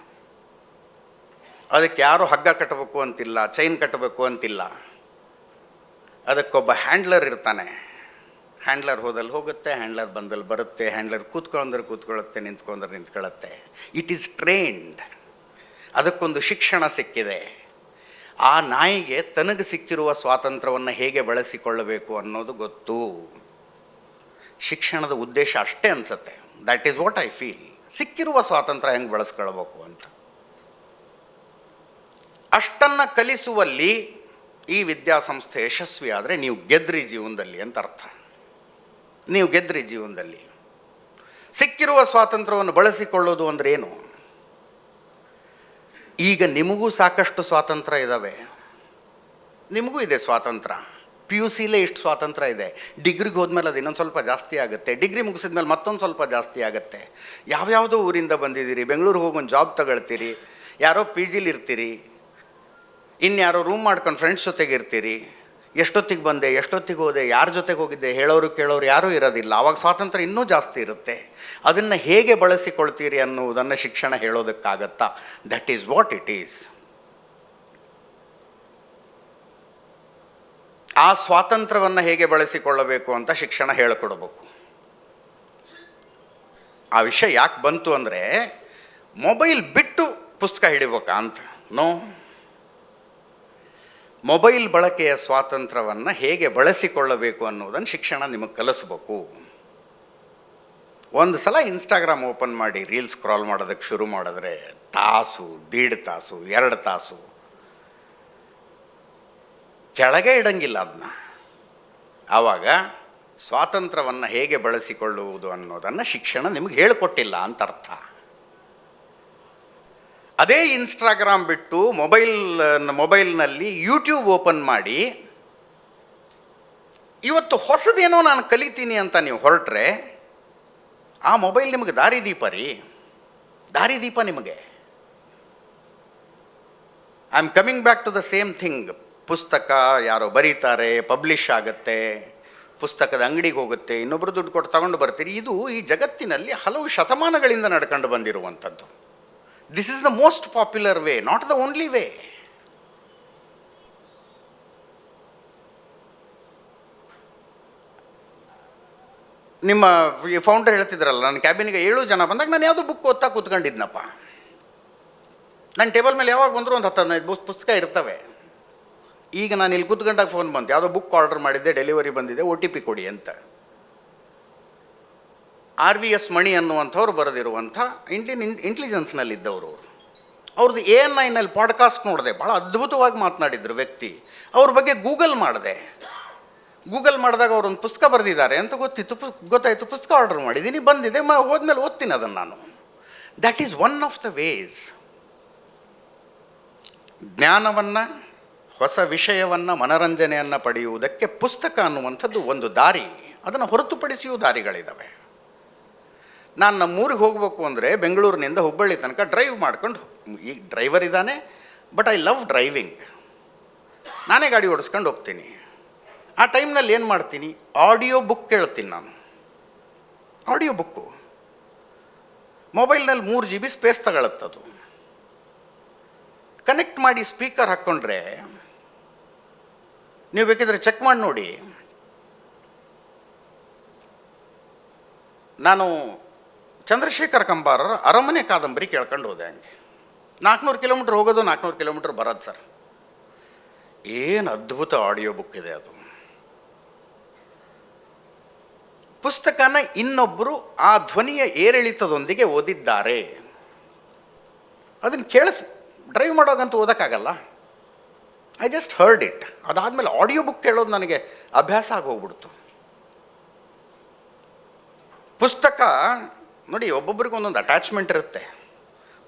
ಅದಕ್ಕೆ ಯಾರು ಹಗ್ಗ ಕಟ್ಟಬೇಕು ಅಂತಿಲ್ಲ, ಚೈನ್ ಕಟ್ಟಬೇಕು ಅಂತಿಲ್ಲ. ಅದಕ್ಕೊಬ್ಬ ಹ್ಯಾಂಡ್ಲರ್ ಇರ್ತಾನೆ. ಹ್ಯಾಂಡ್ಲರ್ ಹೋದಲ್ಲಿ ಹೋಗುತ್ತೆ, ಹ್ಯಾಂಡ್ಲರ್ ಬಂದಲ್ಲಿ ಬರುತ್ತೆ, ಹ್ಯಾಂಡ್ಲರ್ ಕೂತ್ಕೊಂಡ್ರೆ ಕೂತ್ಕೊಳ್ಳುತ್ತೆ, ನಿಂತ್ಕೊಂಡ್ರೆ ನಿಂತ್ಕೊಳ್ಳುತ್ತೆ. It is trained. ಅದಕ್ಕೊಂದು ಶಿಕ್ಷಣ ಸಿಕ್ಕಿದೆ. ಆ ನಾಯಿಗೆ ತನಗೆ ಸಿಕ್ಕಿರುವ ಸ್ವಾತಂತ್ರ್ಯವನ್ನು ಹೇಗೆ ಬಳಸಿಕೊಳ್ಳಬೇಕು ಅನ್ನೋದು ಗೊತ್ತು. ಶಿಕ್ಷಣದ ಉದ್ದೇಶ ಅಷ್ಟೇ ಅನಿಸುತ್ತೆ. That is what I feel. ಸಿಕ್ಕಿರುವ ಸ್ವಾತಂತ್ರ್ಯ ಹೆಂಗೆ ಬಳಸ್ಕೊಳ್ಬೇಕು ಅಂತ. ಅಷ್ಟನ್ನು ಕಲಿಸುವಲ್ಲಿ ಈ ವಿದ್ಯಾಸಂಸ್ಥೆ ಯಶಸ್ವಿ ಆದರೆ ನೀವು ಗೆದ್ರಿ ಜೀವನದಲ್ಲಿ ಅಂತ ಅರ್ಥ. ನೀವು ಗೆದ್ರಿ ಜೀವನದಲ್ಲಿ. ಸಿಕ್ಕಿರುವ ಸ್ವಾತಂತ್ರ್ಯವನ್ನು ಬಳಸಿಕೊಳ್ಳೋದು ಅಂದರೆ ಏನು? ಈಗ ನಿಮಗೂ ಸಾಕಷ್ಟು ಸ್ವಾತಂತ್ರ್ಯ ಇದ್ದಾವೆ. ನಿಮಗೂ ಇದೆ ಸ್ವಾತಂತ್ರ್ಯ. ಪಿ ಯು ಸಿಲೇ ಇಷ್ಟು ಸ್ವಾತಂತ್ರ್ಯ ಇದೆ. ಡಿಗ್ರಿಗೆ ಹೋದ್ಮೇಲೆ ಅದು ಇನ್ನೊಂದು ಸ್ವಲ್ಪ ಜಾಸ್ತಿ ಆಗುತ್ತೆ. ಡಿಗ್ರಿ ಮುಗಿಸಿದ್ಮೇಲೆ ಮತ್ತೊಂದು ಸ್ವಲ್ಪ ಜಾಸ್ತಿ ಆಗುತ್ತೆ. ಯಾವ್ಯಾವುದೋ ಊರಿಂದ ಬಂದಿದ್ದೀರಿ, ಬೆಂಗಳೂರಿಗೆ ಹೋಗಿ ಒಂದು ಜಾಬ್ ತಗೊಳ್ತೀರಿ, ಯಾರೋ ಪಿ ಜಿಲಿ ಇರ್ತೀರಿ, ಇನ್ಯಾರೋ ರೂಮ್ ಮಾಡ್ಕೊಂಡು ಫ್ರೆಂಡ್ಸ್ ಜೊತೆಗೆ ಇರ್ತೀರಿ. ಎಷ್ಟೊತ್ತಿಗೆ ಬಂದೆ, ಎಷ್ಟೊತ್ತಿಗೆ ಹೋದೆ, ಯಾರ ಜೊತೆಗೆ ಹೋಗಿದ್ದೆ ಹೇಳೋರು ಕೇಳೋರು ಯಾರೂ ಇರೋದಿಲ್ಲ. ಆವಾಗ ಸ್ವಾತಂತ್ರ್ಯ ಇನ್ನೂ ಜಾಸ್ತಿ ಇರುತ್ತೆ. ಅದನ್ನು ಹೇಗೆ ಬಳಸಿಕೊಳ್ತೀರಿ ಅನ್ನುವುದನ್ನು ಶಿಕ್ಷಣ ಹೇಳೋದಕ್ಕಾಗತ್ತಾ? That is what it is. ಆ ಸ್ವಾತಂತ್ರ್ಯವನ್ನು ಹೇಗೆ ಬಳಸಿಕೊಳ್ಳಬೇಕು ಅಂತ ಶಿಕ್ಷಣ ಹೇಳಿಕೊಡ್ಬೇಕು. ಆ ವಿಷಯ ಯಾಕೆ ಬಂತು ಅಂದರೆ, ಮೊಬೈಲ್ ಬಿಟ್ಟು ಪುಸ್ತಕ ಹಿಡಿಬೇಕಾ ಅಂತ? ನೋ. ಮೊಬೈಲ್ ಬಳಕೆಯ ಸ್ವಾತಂತ್ರ್ಯವನ್ನು ಹೇಗೆ ಬಳಸಿಕೊಳ್ಳಬೇಕು ಅನ್ನೋದನ್ನು ಶಿಕ್ಷಣ ನಿಮಗೆ ಕಲಿಸ್ಬೇಕು. ಒಂದು ಸಲ ಇನ್ಸ್ಟಾಗ್ರಾಮ್ ಓಪನ್ ಮಾಡಿ ರೀಲ್ಸ್ ಸ್ಕ್ರಾಲ್ ಮಾಡೋದಕ್ಕೆ ಶುರು ಮಾಡಿದ್ರೆ ತಾಸು, 1.5 ತಾಸು, 2 ತಾಸು ಕೆಳಗೆ ಇಡಂಗಿಲ್ಲ ಅದನ್ನ. ಆವಾಗ ಸ್ವಾತಂತ್ರ್ಯವನ್ನು ಹೇಗೆ ಬಳಸಿಕೊಳ್ಳುವುದು ಅನ್ನೋದನ್ನು ಶಿಕ್ಷಣ ನಿಮಗೆ ಹೇಳಿಕೊಟ್ಟಿಲ್ಲ ಅಂತ ಅರ್ಥ. ಅದೇ ಇನ್ಸ್ಟಾಗ್ರಾಮ್ ಬಿಟ್ಟು ಮೊಬೈಲ್ನಲ್ಲಿ ಯೂಟ್ಯೂಬ್ ಓಪನ್ ಮಾಡಿ ಇವತ್ತು ಹೊಸದೇನೋ ನಾನು ಕಲಿತೀನಿ ಅಂತ ನೀವು ಹೊರಟ್ರೆ ಆ ಮೊಬೈಲ್ ನಿಮಗೆ ದಾರಿದೀಪ ರೀ. ದಾರಿದೀಪ ನಿಮಗೆ. I am coming back to the same thing. ಪುಸ್ತಕ ಯಾರೋ ಬರೀತಾರೆ, ಪಬ್ಲಿಷ್ ಆಗುತ್ತೆ, ಪುಸ್ತಕದ ಅಂಗಡಿಗೆ ಹೋಗುತ್ತೆ, ಇನ್ನೊಬ್ಬರು ದುಡ್ಡು ಕೊಟ್ಟು ತಗೊಂಡು ಬರ್ತೀರಿ. ಇದು ಈ ಜಗತ್ತಿನಲ್ಲಿ ಹಲವು ಶತಮಾನಗಳಿಂದ ನಡ್ಕೊಂಡು ಬಂದಿರುವಂಥದ್ದು. This is the most popular way, not the only way. ನಿಮ್ಮ ಫೌಂಡರ್ ಹೇಳ್ತಿದ್ರಲ್ಲ, ನನ್ನ ಕ್ಯಾಬಿನಿಗೆ 7 ಜನ ಬಂದಾಗ ನಾನು ಯಾವುದೋ ಬುಕ್ ಓದ್ತಾ ಕೂತ್ಕೊಂಡಿದ್ನಪ್ಪ. ನನ್ನ ಟೇಬಲ್ ಮೇಲೆ ಯಾವಾಗ ಬಂದರೂ ಒಂದು 10-15 ಪುಸ್ತಕ ಇರ್ತವೆ. ಈಗ ನಾನು ಇಲ್ಲಿ ಕೂತ್ಕೊಂಡಾಗ ಫೋನ್ ಬಂತು, ಯಾವುದೋ ಬುಕ್ ಆರ್ಡರ್ ಮಾಡಿದ್ದೆ, ಡೆಲಿವರಿ ಬಂದಿದೆ, OTP ಕೊಡಿ ಅಂತ. RVS ಮಣಿ ಅನ್ನುವಂಥವ್ರು ಬರೆದಿರುವಂಥ ಇಂಟೆಲಿಜೆನ್ಸ್ನಲ್ಲಿದ್ದವರು. ಅವ್ರದ್ದು ANI-ನಲ್ಲಿ ಪಾಡ್ಕಾಸ್ಟ್ ನೋಡಿದೆ, ಭಾಳ ಅದ್ಭುತವಾಗಿ ಮಾತನಾಡಿದ್ರು ವ್ಯಕ್ತಿ. ಅವ್ರ ಬಗ್ಗೆ ಗೂಗಲ್ ಮಾಡಿದೆ. ಗೂಗಲ್ ಮಾಡಿದಾಗ ಅವರೊಂದು ಪುಸ್ತಕ ಬರೆದಿದ್ದಾರೆ ಅಂತ ಗೊತ್ತಾಯಿತು. ಪುಸ್ತಕ ಆರ್ಡರ್ ಮಾಡಿದ್ದೀನಿ, ಬಂದಿದೆ, ಹೋದ್ಮೇಲೆ ಓದ್ತೀನಿ ಅದನ್ನು ನಾನು. That is one of the ways. ಜ್ಞಾನವನ್ನು, ಹೊಸ ವಿಷಯವನ್ನು, ಮನರಂಜನೆಯನ್ನು ಪಡೆಯುವುದಕ್ಕೆ ಪುಸ್ತಕ ಅನ್ನುವಂಥದ್ದು ಒಂದು ದಾರಿ. ಅದನ್ನು ಹೊರತುಪಡಿಸಿಯೂ ದಾರಿಗಳಿದ್ದಾವೆ. ನಾನು ನಮ್ಮೂರಿಗೆ ಹೋಗಬೇಕು ಅಂದರೆ ಬೆಂಗಳೂರಿನಿಂದ ಹುಬ್ಬಳ್ಳಿ ತನಕ ಡ್ರೈವ್ ಮಾಡ್ಕೊಂಡು, ಈಗ ಡ್ರೈವರ್ ಇದ್ದಾನೆ, ಬಟ್ ಐ ಲವ್ ಡ್ರೈವಿಂಗ್. ನಾನೇ ಗಾಡಿ ಓಡಿಸ್ಕೊಂಡು ಹೋಗ್ತೀನಿ. ಆ ಟೈಮ್ನಲ್ಲಿ ಏನು ಮಾಡ್ತೀನಿ, ಆಡಿಯೋ ಬುಕ್ ಕೇಳ್ತೀನಿ ನಾನು. Audio book. ಮೊಬೈಲ್ನಲ್ಲಿ 3 GB ಸ್ಪೇಸ್ ತಗೊಳುತ್ತದು. ಕನೆಕ್ಟ್ ಮಾಡಿ ಸ್ಪೀಕರ್ ಹಾಕ್ಕೊಂಡ್ರೆ ನೀವು ಬೇಕಿದ್ರೆ ಚೆಕ್ ಮಾಡಿ ನೋಡಿ. ನಾನು ಚಂದ್ರಶೇಖರ್ ಕಂಬಾರರ ಅರಮನೆ ಕಾದಂಬರಿ ಕೇಳ್ಕೊಂಡು ಹೋದೆ. ಹಂಗೆ 400 ಕಿಲೋಮೀಟ್ರ್ ಹೋಗೋದು, 400 ಕಿಲೋಮೀಟ್ರ್ ಬರೋದು ಸರ್. ಏನು ಅದ್ಭುತ ಆಡಿಯೋ ಬುಕ್ ಇದೆ ಅದು. ಪುಸ್ತಕನ ಇನ್ನೊಬ್ಬರು ಆ ಧ್ವನಿಯ ಏರಿಳಿತದೊಂದಿಗೆ ಓದಿದ್ದಾರೆ. ಅದನ್ನು ಡ್ರೈವ್ ಮಾಡೋಗಂತೂ ಓದೋಕ್ಕಾಗಲ್ಲ. I just heard it. ಅದಾದಮೇಲೆ ಆಡಿಯೋ ಬುಕ್ ಕೇಳೋದು ನನಗೆ ಅಭ್ಯಾಸ ಆಗೋಗ್ಬಿಡ್ತು. ಪುಸ್ತಕ ನೋಡಿ, ಒಬ್ಬೊಬ್ರಿಗೆ ಒಂದೊಂದು ಅಟ್ಯಾಚ್ಮೆಂಟ್ ಇರುತ್ತೆ.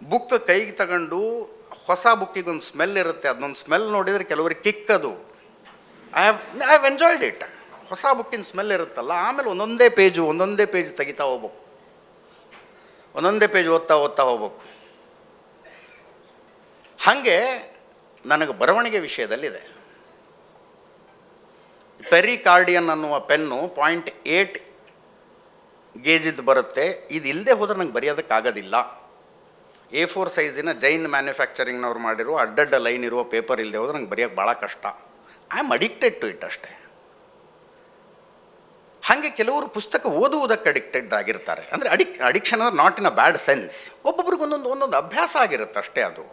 ಬುಕ್ ಕೈಗೆ ತಗೊಂಡು ಹೊಸ ಬುಕ್ಕಿಗೊಂದು ಸ್ಮೆಲ್ ಇರುತ್ತೆ. ಅದನ್ನೊಂದು ಸ್ಮೆಲ್ ನೋಡಿದರೆ ಕೆಲವರಿಗೆ ಕಿಕ್ ಅದು. I have enjoyed it. ಹೊಸ ಬುಕ್ಕಿನ ಸ್ಮೆಲ್ ಇರುತ್ತಲ್ಲ, ಆಮೇಲೆ ಒಂದೊಂದೇ ಪೇಜ್ ತೆಗಿತಾ ಹೋಗ್ಬೇಕು, ಒಂದೊಂದೇ ಪೇಜ್ ಓದ್ತಾ ಹೋಗ್ಬೇಕು. ಹಾಗೆ ನನಗೆ ಬರವಣಿಗೆ ವಿಷಯದಲ್ಲಿದೆ. ಪೆರಿಕಾರ್ಡಿಯನ್ ಅನ್ನುವ ಪೆನ್ನು 0.8 ಗೇಜಿದ್ದು ಬರುತ್ತೆ. ಇದು ಇಲ್ಲದೆ ಹೋದ್ರೆ ನಂಗೆ ಬರೆಯೋದಕ್ಕಾಗೋದಿಲ್ಲ. A4 ಸೈಜಿನ ಜೈನ್ ಮ್ಯಾನುಫ್ಯಾಕ್ಚರಿಂಗ್ನವ್ರು ಮಾಡಿರೋ ಅಡ್ಡಡ್ಡ ಲೈನ್ ಇರುವ ಪೇಪರ್ ಇಲ್ಲದೆ ಹೋದ್ರೆ ನಂಗೆ ಬರೆಯೋಕ್ಕೆ ಭಾಳ ಕಷ್ಟ. I am addicted to it ಅಷ್ಟೇ. ಹಾಗೆ ಕೆಲವರು ಪುಸ್ತಕ ಓದುವುದಕ್ಕೆ ಅಡಿಕ್ಟೆಡ್ ಆಗಿರ್ತಾರೆ. ಅಂದರೆ ಅಡಿಕ್ಷನ್ ಅಂದ್ರೆ not in a bad sense. ಒಬ್ಬೊಬ್ರಿಗೆ ಒಂದೊಂದು ಅಭ್ಯಾಸ ಆಗಿರುತ್ತೆ ಅಷ್ಟೇ. ಅದು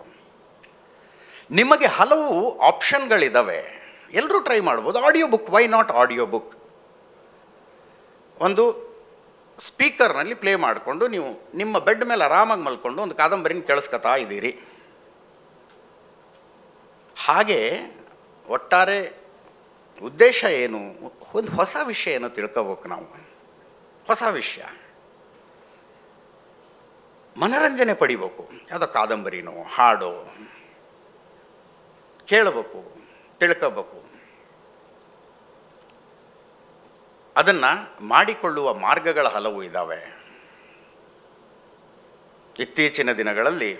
ನಿಮಗೆ ಹಲವು ಆಪ್ಷನ್ಗಳಿದ್ದಾವೆ, ಎಲ್ಲರೂ ಟ್ರೈ ಮಾಡ್ಬೋದು. Audio book, why not audio book? ಒಂದು ಸ್ಪೀಕರ್ನಲ್ಲಿ ಪ್ಲೇ ಮಾಡಿಕೊಂಡು ನೀವು ನಿಮ್ಮ ಬೆಡ್ ಮೇಲೆ ಆರಾಮಾಗಿ ಮಲ್ಕೊಂಡು ಒಂದು ಕಾದಂಬರಿನ ಕೇಳಿಸ್ಕೊತಾ ಇದ್ದೀರಿ. ಹಾಗೆ ಒಟ್ಟಾರೆ ಉದ್ದೇಶ ಏನು? ಒಂದು ಹೊಸ ವಿಷಯ ಏನೋ ತಿಳ್ಕೋಬೇಕು ನಾವು. ಹೊಸ ವಿಷಯ, ಮನರಂಜನೆ ಪಡಿಬೇಕು. ಯಾವುದೋ ಕಾದಂಬರಿನೋ ಹಾಡೋ ಕೇಳಬೇಕು, ತಿಳ್ಕೋಬೇಕು. ಅದನ್ನು ಮಾಡಿಕೊಳ್ಳುವ ಮಾರ್ಗಗಳ ಹಲವು ಇದ್ದಾವೆ. ಇತ್ತೀಚಿನ ದಿನಗಳಲ್ಲಿ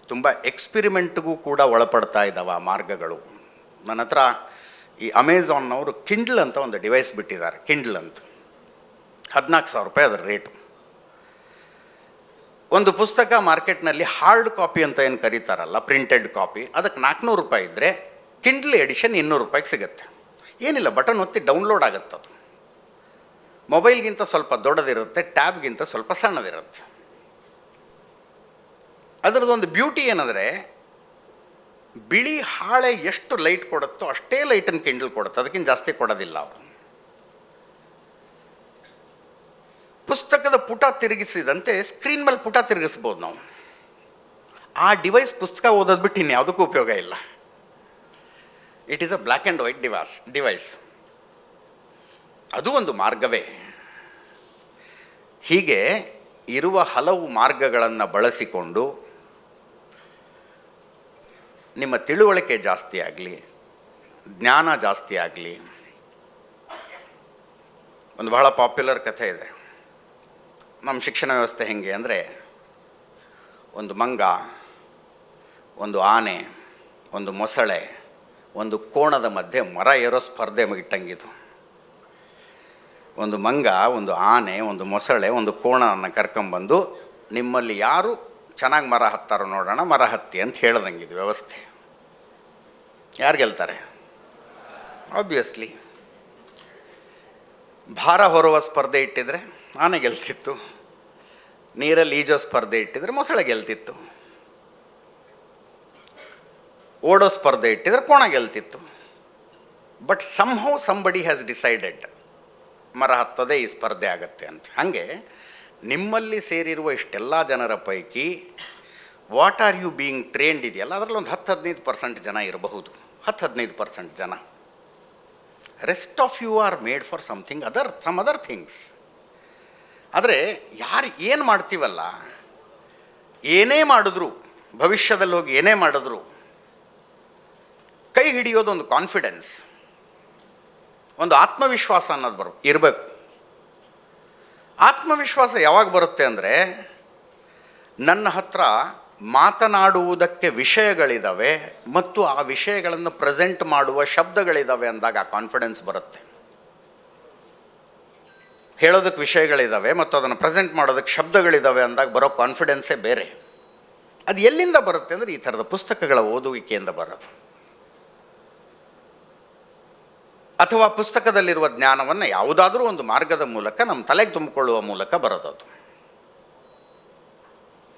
ತುಂಬ ಎಕ್ಸ್ಪಿರಿಮೆಂಟ್ಗೂ ಕೂಡ ಒಳಪಡ್ತಾ ಇದ್ದಾವೆ ಆ ಮಾರ್ಗಗಳು. ನನ್ನ ಹತ್ರ ಈ ಅಮೆಝಾನ್ನವರು ಕಿಂಡಲ್ ಅಂತ ಒಂದು ಡಿವೈಸ್ ಬಿಟ್ಟಿದ್ದಾರೆ. ಕಿಂಡಲ್ ಅಂತ 14,000 ರೂಪಾಯಿ ಅದರ ರೇಟು. ಒಂದು ಪುಸ್ತಕ ಮಾರ್ಕೆಟ್ನಲ್ಲಿ ಹಾರ್ಡ್ ಕಾಪಿ ಅಂತ ಏನು ಕರೀತಾರಲ್ಲ, ಪ್ರಿಂಟೆಡ್ ಕಾಪಿ, ಅದಕ್ಕೆ 400 ರೂಪಾಯಿ ಇದ್ದರೆ ಕಿಂಡಲ್ ಎಡಿಷನ್ 200 ರೂಪಾಯಿಗೆ ಸಿಗುತ್ತೆ. ಏನಿಲ್ಲ, ಬಟನ್ ಒತ್ತಿ ಡೌನ್ಲೋಡ್ ಆಗುತ್ತದು. ಮೊಬೈಲ್ಗಿಂತ ಸ್ವಲ್ಪ ದೊಡ್ಡದಿರುತ್ತೆ, ಟ್ಯಾಬ್ಗಿಂತ ಸ್ವಲ್ಪ ಸಣ್ಣದಿರುತ್ತೆ. ಅದರದ್ದೊಂದು ಬ್ಯೂಟಿ ಏನಂದರೆ, ಬಿಳಿ ಹಾಳೆ ಎಷ್ಟು ಲೈಟ್ ಕೊಡುತ್ತೋ ಅಷ್ಟೇ ಲೈಟನ್ನು ಕಿಂಡಲ್ ಕೊಡುತ್ತೆ, ಅದಕ್ಕಿಂತ ಜಾಸ್ತಿ ಕೊಡೋದಿಲ್ಲ ಅವರು. ಪುಸ್ತಕದ ಪುಟ ತಿರುಗಿಸಿದಂತೆ ಸ್ಕ್ರೀನ್ ಮೇಲೆ ಪುಟ ತಿರುಗಿಸ್ಬೋದು ನಾವು. ಆ ಡಿವೈಸ್ ಪುಸ್ತಕ ಓದೋದು ಬಿಟ್ಟು ಇನ್ಯಾವುದಕ್ಕೂ ಉಪಯೋಗ ಇಲ್ಲ. It is a black and white device. ಅದು ಒಂದು ಮಾರ್ಗವೇ. ಹೀಗೆ ಇರುವ ಹಲವು ಮಾರ್ಗಗಳನ್ನು ಬಳಸಿಕೊಂಡು ನಿಮ್ಮ ತಿಳುವಳಿಕೆ ಜಾಸ್ತಿ ಆಗಲಿ, ಜ್ಞಾನ ಜಾಸ್ತಿ ಆಗಲಿ. ಒಂದು ಬಹಳ ಪಾಪ್ಯುಲರ್ ಕಥೆ ಇದೆ. ನಮ್ಮ ಶಿಕ್ಷಣ ವ್ಯವಸ್ಥೆ ಹೆಂಗೆ ಅಂದರೆ, ಒಂದು ಮಂಗ, ಒಂದು ಆನೆ, ಒಂದು ಮೊಸಳೆ, ಒಂದು ಕೋಣದ ಮಧ್ಯೆ ಮರ ಏರೋ ಸ್ಪರ್ಧೆ ಇಟ್ಟಂಗಿದು. ಒಂದು ಮಂಗ, ಒಂದು ಆನೆ, ಒಂದು ಮೊಸಳೆ, ಒಂದು ಕೋಣವನ್ನು ಕರ್ಕೊಂಬಂದು ನಿಮ್ಮಲ್ಲಿ ಯಾರು ಚೆನ್ನಾಗಿ ಮರ ಹತ್ತಾರೋ ನೋಡೋಣ, ಮರ ಹತ್ತಿ ಅಂತ ಹೇಳ್ದಂಗಿದು ವ್ಯವಸ್ಥೆ. ಯಾರು ಗೆಲ್ತಾರೆ? ಆಬ್ವಿಯಸ್ಲಿ ಭಾರ ಹೊರುವ ಸ್ಪರ್ಧೆ ಇಟ್ಟಿದ್ರೆ ಆನೆ ಗೆಲ್ತಿತ್ತು, ನೀರಲ್ಲಿ ಈಜೋ ಸ್ಪರ್ಧೆ ಇಟ್ಟಿದ್ರೆ ಮೊಸಳೆ ಗೆಲ್ತಿತ್ತು, ಓಡೋ ಸ್ಪರ್ಧೆ ಇಟ್ಟಿದ್ರೆ ಕೋಣ ಗೆಲ್ತಿತ್ತು. But somehow somebody has decided ಮರ ಹತ್ತದೇ ಈ ಸ್ಪರ್ಧೆ ಆಗತ್ತೆ ಅಂತ. ಹಾಗೆ ನಿಮ್ಮಲ್ಲಿ ಸೇರಿರುವ ಇಷ್ಟೆಲ್ಲ ಜನರ ಪೈಕಿ what are you being trained ಇದೆಯಲ್ಲ, ಅದರಲ್ಲಿ ಒಂದು 10-15% ಜನ ಇರಬಹುದು. 10-15% ಜನ. Rest of you are made for some other things. ಆದರೆ ಯಾರು ಏನು ಮಾಡ್ತೀವಲ್ಲ, ಏನೇ ಮಾಡಿದ್ರು, ಭವಿಷ್ಯದಲ್ಲಿ ಹೋಗಿ ಏನೇ ಮಾಡಿದ್ರು ಕೈ ಹಿಡಿಯೋದು ಒಂದು ಕಾನ್ಫಿಡೆನ್ಸ್, ಒಂದು ಆತ್ಮವಿಶ್ವಾಸ ಅನ್ನೋದು ಇರಬೇಕು. ಆತ್ಮವಿಶ್ವಾಸ ಯಾವಾಗ ಬರುತ್ತೆ ಅಂದರೆ, ನನ್ನ ಹತ್ರ ಮಾತನಾಡುವುದಕ್ಕೆ ವಿಷಯಗಳಿದ್ದಾವೆ ಮತ್ತು ಆ ವಿಷಯಗಳನ್ನು ಪ್ರೆಸೆಂಟ್ ಮಾಡುವ ಶಬ್ದಗಳಿದ್ದಾವೆ ಅಂದಾಗ ಆ ಕಾನ್ಫಿಡೆನ್ಸ್ ಬರುತ್ತೆ. ಹೇಳೋದಕ್ಕೆ ವಿಷಯಗಳಿದ್ದಾವೆ ಮತ್ತು ಅದನ್ನು ಪ್ರೆಸೆಂಟ್ ಮಾಡೋದಕ್ಕೆ ಶಬ್ದಗಳಿದ್ದಾವೆ ಅಂದಾಗ ಬರೋ ಕಾನ್ಫಿಡೆನ್ಸೇ ಬೇರೆ. ಅದು ಎಲ್ಲಿಂದ ಬರುತ್ತೆ ಅಂದರೆ ಈ ಥರದ ಪುಸ್ತಕಗಳ ಓದುವಿಕೆಯಿಂದ ಬರೋದು, ಅಥವಾ ಪುಸ್ತಕದಲ್ಲಿರುವ ಜ್ಞಾನವನ್ನು ಯಾವುದಾದ್ರೂ ಒಂದು ಮಾರ್ಗದ ಮೂಲಕ ನಮ್ಮ ತಲೆಗೆ ತುಂಬಿಕೊಳ್ಳುವ ಮೂಲಕ ಬರೋದದು.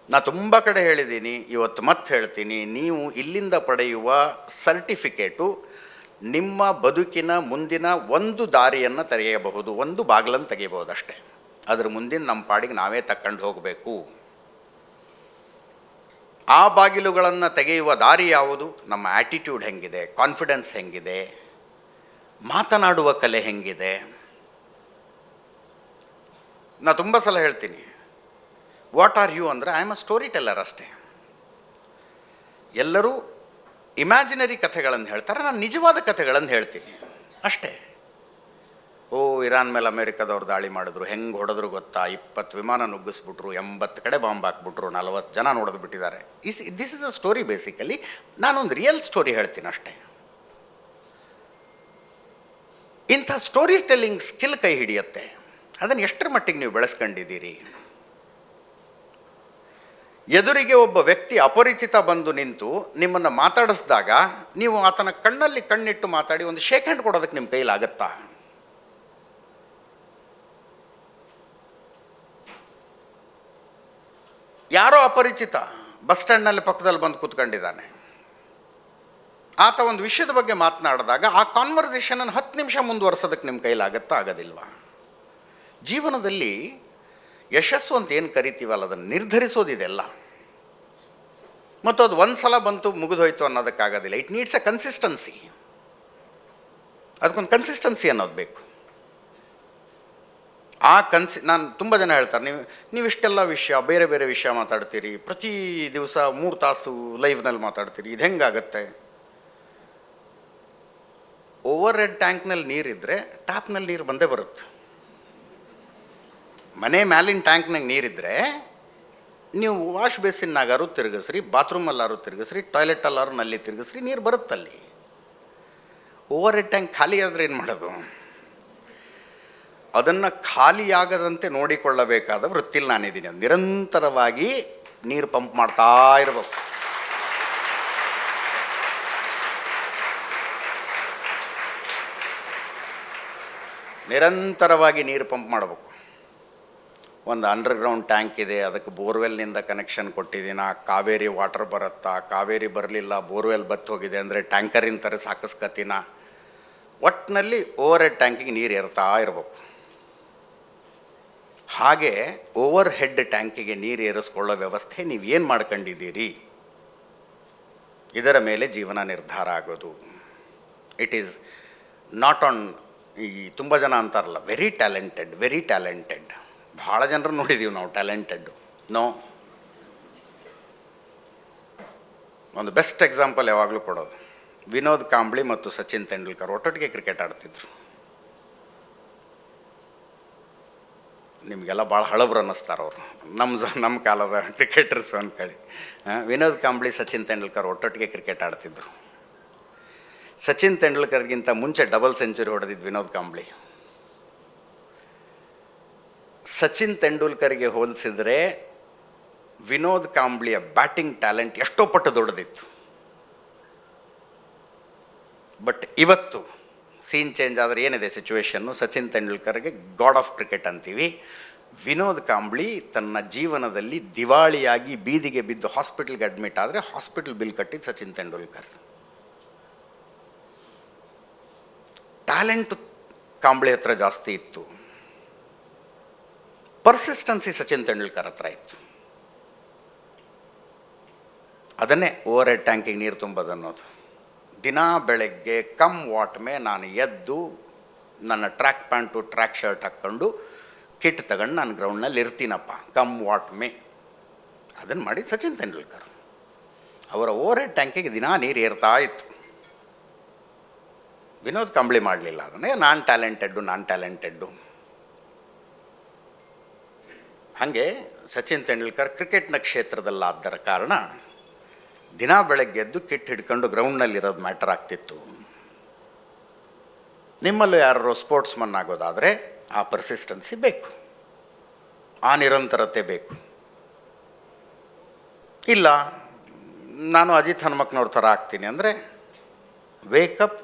ನಾನು ತುಂಬ ಕಡೆ ಹೇಳಿದ್ದೀನಿ, ಇವತ್ತು ಮತ್ತೆ ಹೇಳ್ತೀನಿ, ನೀವು ಇಲ್ಲಿಂದ ಪಡೆಯುವ ಸರ್ಟಿಫಿಕೇಟು ನಿಮ್ಮ ಬದುಕಿನ ಮುಂದಿನ ಒಂದು ದಾರಿಯನ್ನು ತೆರೆಯಬಹುದು, ಒಂದು ಬಾಗಿಲನ್ನು ತೆಗೆಯಬಹುದು ಅಷ್ಟೇ. ಅದ್ರ ಮುಂದಿನ ನಮ್ಮ ಪಾಡಿಗೆ ನಾವೇ ತಕ್ಕಂಡು ಹೋಗಬೇಕು. ಆ ಬಾಗಿಲುಗಳನ್ನು ತೆಗೆಯುವ ದಾರಿ ಯಾವುದು? ನಮ್ಮ ಆ್ಯಟಿಟ್ಯೂಡ್ ಹೆಂಗಿದೆ, ಕಾನ್ಫಿಡೆನ್ಸ್ ಹೆಂಗಿದೆ, ಮಾತನಾಡುವ ಕಲೆ ಹೆಂಗಿದೆ. ನಾನು ತುಂಬ ಸಲ ಹೇಳ್ತೀನಿ, ವಾಟ್ ಆರ್ ಯು ಅಂದರೆ I am a story teller ಅಷ್ಟೇ. ಎಲ್ಲರೂ ಇಮ್ಯಾಜಿನರಿ ಕಥೆಗಳನ್ನು ಹೇಳ್ತಾರೆ, ನಾನು ನಿಜವಾದ ಕಥೆಗಳನ್ನು ಹೇಳ್ತೀನಿ ಅಷ್ಟೇ. ಇರಾನ್ ಮೇಲೆ ಅಮೇರಿಕಾದವ್ರು ದಾಳಿ ಮಾಡಿದ್ರು, ಹೆಂಗೆ ಹೊಡೆದ್ರು ಗೊತ್ತಾ, 20 ವಿಮಾನ ನುಗ್ಗಿಸ್ಬಿಟ್ರು, 80 ಕಡೆ ಬಾಂಬ್ ಹಾಕ್ಬಿಟ್ರು, 40 ಜನ ನೋಡಿದು ಬಿಟ್ಟಿದ್ದಾರೆ. This is a story. Basically ನಾನೊಂದು ರಿಯಲ್ ಸ್ಟೋರಿ ಹೇಳ್ತೀನಿ ಅಷ್ಟೇ. ಇಂಥ ಸ್ಟೋರಿ ಟೆಲ್ಲಿಂಗ್ ಸ್ಕಿಲ್ ಕೈ ಹಿಡಿಯುತ್ತೆ. ಅದನ್ನು ಎಷ್ಟರ ಮಟ್ಟಿಗೆ ನೀವು ಬೆಳೆಸ್ಕೊಂಡಿದ್ದೀರಿ? ಎದುರಿಗೆ ಒಬ್ಬ ವ್ಯಕ್ತಿ ಅಪರಿಚಿತ ಬಂದು ನಿಂತು ನಿಮ್ಮನ್ನು ಮಾತಾಡಿಸಿದಾಗ ನೀವು ಆತನ ಕಣ್ಣಲ್ಲಿ ಕಣ್ಣಿಟ್ಟು ಮಾತಾಡಿ ಒಂದು ಶೇಕ್ ಹ್ಯಾಂಡ್ ಕೊಡೋದಕ್ಕೆ ನಿಮ್ಮ ಕೈಲಾಗತ್ತಾ? ಯಾರೋ ಅಪರಿಚಿತ ಬಸ್ ಸ್ಟ್ಯಾಂಡ್ನಲ್ಲಿ ಪಕ್ಕದಲ್ಲಿ ಬಂದು ಕೂತ್ಕೊಂಡಿದ್ದಾನೆ, ಆತ ಒಂದು ವಿಷಯದ ಬಗ್ಗೆ ಮಾತನಾಡಿದಾಗ ಆ ಕಾನ್ವರ್ಸೇಷನನ್ನು 10 ನಿಮಿಷ ಮುಂದುವರ್ಸೋದಕ್ಕೆ ನಿಮ್ಮ ಕೈಲಾಗತ್ತಾ? ಆಗೋದಿಲ್ವಾ? ಜೀವನದಲ್ಲಿ ಯಶಸ್ಸು ಅಂತ ಏನು ಕರಿತೀವಲ್ಲ, ಅದನ್ನು ನಿರ್ಧರಿಸೋದಿದೆಲ್ಲ. ಮತ್ತು ಅದು ಒಂದು ಸಲ ಬಂತು ಮುಗಿದೋಯ್ತು ಅನ್ನೋದಕ್ಕಾಗೋದಿಲ್ಲ. It needs a consistency. ಅದಕ್ಕೊಂದು ಕನ್ಸಿಸ್ಟೆನ್ಸಿ ಅನ್ನೋದು ಬೇಕು. ನಾನು ತುಂಬ ಜನ ಹೇಳ್ತಾರೆ, ನೀವು ಇಷ್ಟೆಲ್ಲ ವಿಷಯ, ಬೇರೆ ಬೇರೆ ವಿಷಯ ಮಾತಾಡ್ತೀರಿ, ಪ್ರತಿ ದಿವಸ 3 ತಾಸು ಲೈವ್ನಲ್ಲಿ ಮಾತಾಡ್ತೀರಿ, ಇದು ಹೆಂಗಾಗತ್ತೆ? ಓವರ್ ಹೆಡ್ ಟ್ಯಾಂಕ್ನಲ್ಲಿ ನೀರಿದ್ದರೆ ಟ್ಯಾಪ್ನಲ್ಲಿ ನೀರು ಬಂದೇ ಬರುತ್ತೆ. ಮನೆ ಮ್ಯಾಲಿನ ಟ್ಯಾಂಕ್ನಾಗ ನೀರಿದ್ದರೆ ನೀವು ವಾಶ್ ಬೇಸಿನ್ನಾಗಾರು ತಿರುಗಿಸ್ರಿ, ಬಾತ್ರೂಮಲ್ಲಾರು ತಿರುಗಿಸ್ರಿ, ಟಾಯ್ಲೆಟಲ್ಲಾರು ನಲ್ಲಿ ತಿರುಗಿಸ್ರಿ, ನೀರು ಬರುತ್ತಲ್ಲಿ. ಓವರ್ ಹೆಡ್ ಟ್ಯಾಂಕ್ ಖಾಲಿ ಆದರೆ ಏನು ಮಾಡೋದು? ಅದನ್ನು ಖಾಲಿಯಾಗದಂತೆ ನೋಡಿಕೊಳ್ಳಬೇಕಾದ ವೃತ್ತಿಲಿ ನಾನಿದ್ದೀನಿ. ಅದು ನಿರಂತರವಾಗಿ ನೀರು ಪಂಪ್ ಮಾಡ್ತಾ ಇರಬೇಕು. ನಿರಂತರವಾಗಿ ನೀರು ಪಂಪ್ ಮಾಡಬೇಕು. ಒಂದು ಅಂಡರ್ಗ್ರೌಂಡ್ ಟ್ಯಾಂಕ್ ಇದೆ, ಅದಕ್ಕೆ ಬೋರ್ವೆಲ್ನಿಂದ ಕನೆಕ್ಷನ್ ಕೊಟ್ಟಿದ್ದೀನಿ. ಕಾವೇರಿ ವಾಟರ್ ಬರುತ್ತಾ? ಕಾವೇರಿ ಬರಲಿಲ್ಲ, ಬೋರ್ವೆಲ್ ಬತ್ತು ಹೋಗಿದೆ ಅಂದರೆ ಟ್ಯಾಂಕರಿನ ಥರ ಸಾಕಿಸ್ಕತ್ತಿನ. ಒಟ್ಟಿನಲ್ಲಿ ಓವರ್ ಹೆಡ್ ಟ್ಯಾಂಕಿಗೆ ನೀರು ಏರ್ತಾ ಇರಬೇಕು. ಹಾಗೆ ಓವರ್ ಹೆಡ್ ಟ್ಯಾಂಕಿಗೆ ನೀರು ಏರಿಸ್ಕೊಳ್ಳೋ ವ್ಯವಸ್ಥೆ ನೀವೇನು ಮಾಡ್ಕೊಂಡಿದ್ದೀರಿ, ಇದರ ಮೇಲೆ ಜೀವನ ನಿರ್ಧಾರ ಆಗೋದು. It is not on. ಈ ತುಂಬ ಜನ ಅಂತಾರಲ್ಲ, ವೆರಿ ಟ್ಯಾಲೆಂಟೆಡ್. ಭಾಳ ಜನರು ನೋಡಿದ್ದೀವಿ ನಾವು ಟ್ಯಾಲೆಂಟೆಡ್ಡು. ನೋ. ಒಂದು ಬೆಸ್ಟ್ ಎಕ್ಸಾಂಪಲ್ ಯಾವಾಗಲೂ ಕೊಡೋದು, ವಿನೋದ್ ಕಾಂಬ್ಳಿ ಮತ್ತು ಸಚಿನ್ ತೆಂಡೂಲ್ಕರ್ ಒಟ್ಟೊಟ್ಟಿಗೆ ಕ್ರಿಕೆಟ್ ಆಡ್ತಿದ್ರು. ನಿಮಗೆಲ್ಲ ಭಾಳ ಹಳಬ್ರು ಅನ್ನಿಸ್ತಾರೆ ಅವರು, ನಮ್ಮ ಕಾಲದ ಕ್ರಿಕೆಟರ್ಸು ಅಂದ್ಕೊಳ್ಳಿ. ವಿನೋದ್ ಕಾಂಬ್ಳಿ, ಸಚಿನ್ ತೆಂಡೂಲ್ಕರ್ ಒಟ್ಟೊಟ್ಟಿಗೆ ಕ್ರಿಕೆಟ್ ಆಡ್ತಿದ್ರು. ಸಚಿನ್ ತೆಂಡೂಲ್ಕರ್ಗಿಂತ ಮುಂಚೆ ಡಬಲ್ ಸೆಂಚುರಿ ಹೊಡೆದಿದ್ದು ವಿನೋದ್ ಕಾಂಬ್ಳಿ. ಸಚಿನ್ ತೆಂಡೂಲ್ಕರ್ಗೆ ಹೋಲಿಸಿದರೆ ವಿನೋದ್ ಕಾಂಬ್ಳಿಯ ಬ್ಯಾಟಿಂಗ್ ಟ್ಯಾಲೆಂಟ್ ಎಷ್ಟೋ ಪಟ್ಟು ದೊಡ್ಡದಿತ್ತು. ಬಟ್ ಇವತ್ತು ಸೀನ್ ಚೇಂಜ್ ಆದರೆ ಏನಿದೆ ಸಿಚುವೇಶನ್ನು? ಸಚಿನ್ ತೆಂಡೂಲ್ಕರ್ಗೆ ಗಾಡ್ ಆಫ್ ಕ್ರಿಕೆಟ್ ಅಂತೀವಿ. ವಿನೋದ್ ಕಾಂಬ್ಳಿ ತನ್ನ ಜೀವನದಲ್ಲಿ ದಿವಾಳಿಯಾಗಿ ಬೀದಿಗೆ ಬಿದ್ದು ಹಾಸ್ಪಿಟಲ್ಗೆ ಅಡ್ಮಿಟ್ ಆದರೆ ಹಾಸ್ಪಿಟಲ್ ಬಿಲ್ ಕಟ್ಟಿದ್ದು ಸಚಿನ್ ತೆಂಡೂಲ್ಕರ್. ಟ್ಯಾಲೆಂಟು ಕಾಂಬ್ಳಿ ಹತ್ರ ಜಾಸ್ತಿ ಇತ್ತು, ಪರ್ಸಿಸ್ಟೆನ್ಸಿ ಸಚಿನ್ ತೆಂಡೂಲ್ಕರ್ ಹತ್ರ ಇತ್ತು. ಅದನ್ನೇ ಓವರ್ ಹೆಡ್ ಟ್ಯಾಂಕಿಗೆ ನೀರು ತುಂಬೋದು ಅನ್ನೋದು. ದಿನ ಬೆಳಗ್ಗೆ ಕಮ್ ವಾಟ್ ಮೇ ನಾನು ಎದ್ದು ನನ್ನ ಟ್ರ್ಯಾಕ್ ಪ್ಯಾಂಟು ಟ್ರ್ಯಾಕ್ ಶರ್ಟ್ ಹಾಕ್ಕೊಂಡು ಕಿಟ್ ತಗೊಂಡು ನಾನು ಗ್ರೌಂಡ್ನಲ್ಲಿ ಇರ್ತೀನಪ್ಪ, ಕಮ್ ವಾಟ್ ಮೇ. ಅದನ್ನು ಮಾಡಿ ಸಚಿನ್ ತೆಂಡೂಲ್ಕರ್. ಅವರ ಓವರ್ ಹೆಡ್ ಟ್ಯಾಂಕಿಗೆ ದಿನ ನೀರು ಏರ್ತಾ ಇತ್ತು. ವಿನೋದ್ ಕಾಂಬ್ಳಿ ಮಾಡಲಿಲ್ಲ ಅದನ್ನೇ. ನಾನ್ ಟ್ಯಾಲೆಂಟೆಡ್ಡು. ಹಾಗೆ ಸಚಿನ್ ತೆಂಡೂಲ್ಕರ್ ಕ್ರಿಕೆಟ್ನ ಕ್ಷೇತ್ರದಲ್ಲಾದ್ದರ ಕಾರಣ ದಿನ ಬೆಳಗ್ಗೆ ಎದ್ದು ಕಿಟ್ ಹಿಡ್ಕೊಂಡು ಗ್ರೌಂಡ್ನಲ್ಲಿರೋದು ಮ್ಯಾಟರ್ ಆಗ್ತಿತ್ತು. ನಿಮ್ಮಲ್ಲೂ ಯಾರು ಸ್ಪೋರ್ಟ್ಸ್ ಮನ್ ಆಗೋದಾದರೆ ಆ ಪರ್ಸಿಸ್ಟೆನ್ಸಿ ಬೇಕು, ಆ ನಿರಂತರತೆ ಬೇಕು. ಇಲ್ಲ ನಾನು ಅಜಿತ್ ಹನುಮಕ್ನವ್ರ ಥರ ಆಗ್ತೀನಿ ಅಂದರೆ ವೇಕಪ್,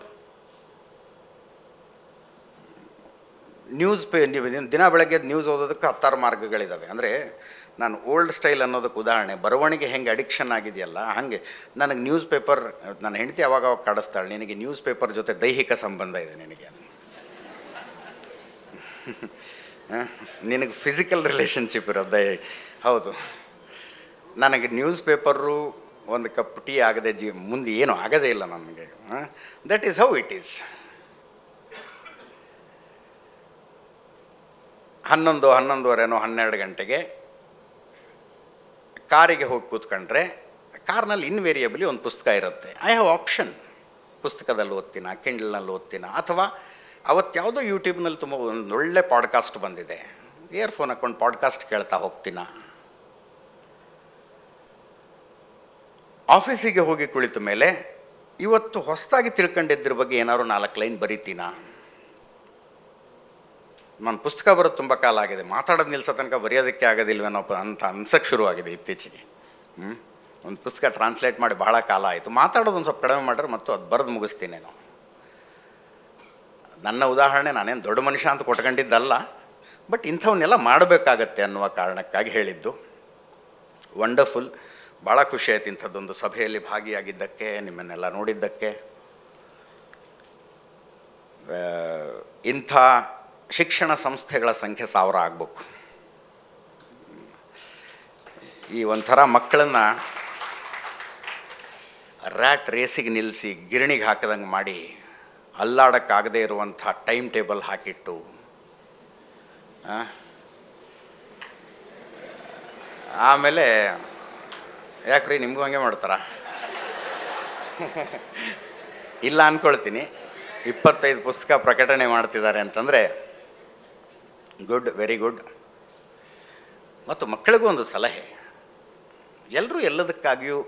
ದಿನ ಬೆಳಗ್ಗೆ ನ್ಯೂಸ್ ಓದೋದಕ್ಕೆ 10 ಮಾರ್ಗಗಳಿದ್ದಾವೆ. ಅಂದರೆ ನಾನು ಓಲ್ಡ್ ಸ್ಟೈಲ್ ಅನ್ನೋದಕ್ಕೆ ಉದಾಹರಣೆ, ಬರವಣಿಗೆ ಹೆಂಗೆ ಅಡಿಕ್ಷನ್ ಆಗಿದೆಯಲ್ಲ ಹಾಗೆ ನನಗೆ ನ್ಯೂಸ್ ಪೇಪರ್, ನನ್ನ ಹೆಂಡತಿ ಅವಾಗ ಕಾಡಿಸ್ತಾಳೆ, ನಿನಗೆ ನ್ಯೂಸ್ ಪೇಪರ್ ಜೊತೆ ದೈಹಿಕ ಸಂಬಂಧ ಇದೆ, ನಿನಗೆ ಫಿಸಿಕಲ್ ರಿಲೇಷನ್ಶಿಪ್ ಇರೋದು. ಹೌದು, ನನಗೆ ನ್ಯೂಸ್ ಪೇಪರು ಒಂದು ಕಪ್ ಟೀ ಆಗದೆ ಮುಂದೆ ಏನೂ ಆಗದೇ ಇಲ್ಲ ನನಗೆ. That is how it is. 11:30 12 ಗಂಟೆಗೆ ಕಾರಿಗೆ ಹೋಗಿ ಕೂತ್ಕೊಂಡ್ರೆ ಕಾರ್ನಲ್ಲಿ ಇನ್ವೇರಿಯಬಲಿ ಒಂದು ಪುಸ್ತಕ ಇರುತ್ತೆ. ಐ ಹ್ಯಾವ್ ಆಪ್ಷನ್, ಪುಸ್ತಕದಲ್ಲಿ ಓದ್ತೀನ, ಕಿಂಡಲ್ನಲ್ಲಿ ಓದ್ತೀನ, ಅಥವಾ ಅವತ್ತು ಯಾವುದೋ ಯೂಟ್ಯೂಬ್ನಲ್ಲಿ ತುಂಬ ಒಂದು ಒಳ್ಳೆ ಪಾಡ್ಕಾಸ್ಟ್ ಬಂದಿದೆ, ಇಯರ್ಫೋನ್ ಹಾಕ್ಕೊಂಡು ಪಾಡ್ಕಾಸ್ಟ್ ಕೇಳ್ತಾ ಹೋಗ್ತೀನ. ಆಫೀಸಿಗೆ ಹೋಗಿ ಕುಳಿತ ಮೇಲೆ ಇವತ್ತು ಹೊಸದಾಗಿ ತಿಳ್ಕೊಂಡಿದ್ರ ಬಗ್ಗೆ ಏನಾದ್ರು 4 ಲೈನ್ ಬರೀತೀನ. ನಾನು ಪುಸ್ತಕ ಬರೋದು ತುಂಬ ಕಾಲ ಆಗಿದೆ, ಮಾತಾಡೋದು ನಿಲ್ಸೋ ತನಕ ಬರೆಯೋದಕ್ಕೆ ಆಗೋದಿಲ್ವೇನೋಪ್ಪ ಅಂತ ಅನ್ಸಕ್ಕೆ ಶುರುವಾಗಿದೆ ಇತ್ತೀಚೆಗೆ. ಒಂದು ಪುಸ್ತಕ ಟ್ರಾನ್ಸ್ಲೇಟ್ ಮಾಡಿ ಬಹಳ ಕಾಲ ಆಯಿತು, ಮಾತಾಡೋದು ಒಂದು ಸ್ವಲ್ಪ ಕಡಿಮೆ ಮಾಡ್ರೆ ಮತ್ತು ಅದು ಬರೆದು ಮುಗಿಸ್ತೀನೇನೋ. ನನ್ನ ಉದಾಹರಣೆ ನಾನೇನು ದೊಡ್ಡ ಮನುಷ್ಯ ಅಂತ ಕೊಟ್ಕೊಂಡಿದ್ದಲ್ಲ, ಬಟ್ ಇಂಥವನ್ನೆಲ್ಲ ಮಾಡಬೇಕಾಗತ್ತೆ ಅನ್ನುವ ಕಾರಣಕ್ಕಾಗಿ ಹೇಳಿದ್ದು. ವಂಡರ್ಫುಲ್, ಭಾಳ ಖುಷಿ ಆಯ್ತು ಇಂಥದ್ದೊಂದು ಸಭೆಯಲ್ಲಿ ಭಾಗಿಯಾಗಿದ್ದಕ್ಕೆ, ನಿಮ್ಮನ್ನೆಲ್ಲ ನೋಡಿದ್ದಕ್ಕೆ. ಇಂಥ ಶಿಕ್ಷಣ ಸಂಸ್ಥೆಗಳ ಸಂಖ್ಯೆ 1000 ಆಗಬೇಕು. ಈ ಒಂಥರ ಮಕ್ಕಳನ್ನು ರ್ಯಾಟ್ ರೇಸಿಗೆ ನಿಲ್ಲಿಸಿ ಗಿರಣಿಗೆ ಹಾಕಿದಂಗೆ ಮಾಡಿ, ಅಲ್ಲಾಡೋಕ್ಕಾಗದೇ ಇರುವಂಥ ಟೈಮ್ ಟೇಬಲ್ ಹಾಕಿಟ್ಟು, ಆಮೇಲೆ ಯಾಕ್ರಿ ನಿಮಗೂ ಹಂಗೆ ಮಾಡ್ತಾರ ಇಲ್ಲ ಅಂದ್ಕೊಳ್ತೀನಿ. 25 ಪುಸ್ತಕ ಪ್ರಕಟಣೆ ಮಾಡ್ತಿದ್ದಾರೆ ಅಂತಂದರೆ ಗುಡ್, ವೆರಿ ಗುಡ್. ಮತ್ತು ಮಕ್ಕಳಿಗೂ ಒಂದು ಸಲಹೆ, ಎಲ್ಲರೂ ಎಲ್ಲದಕ್ಕಾಗಿಯೂ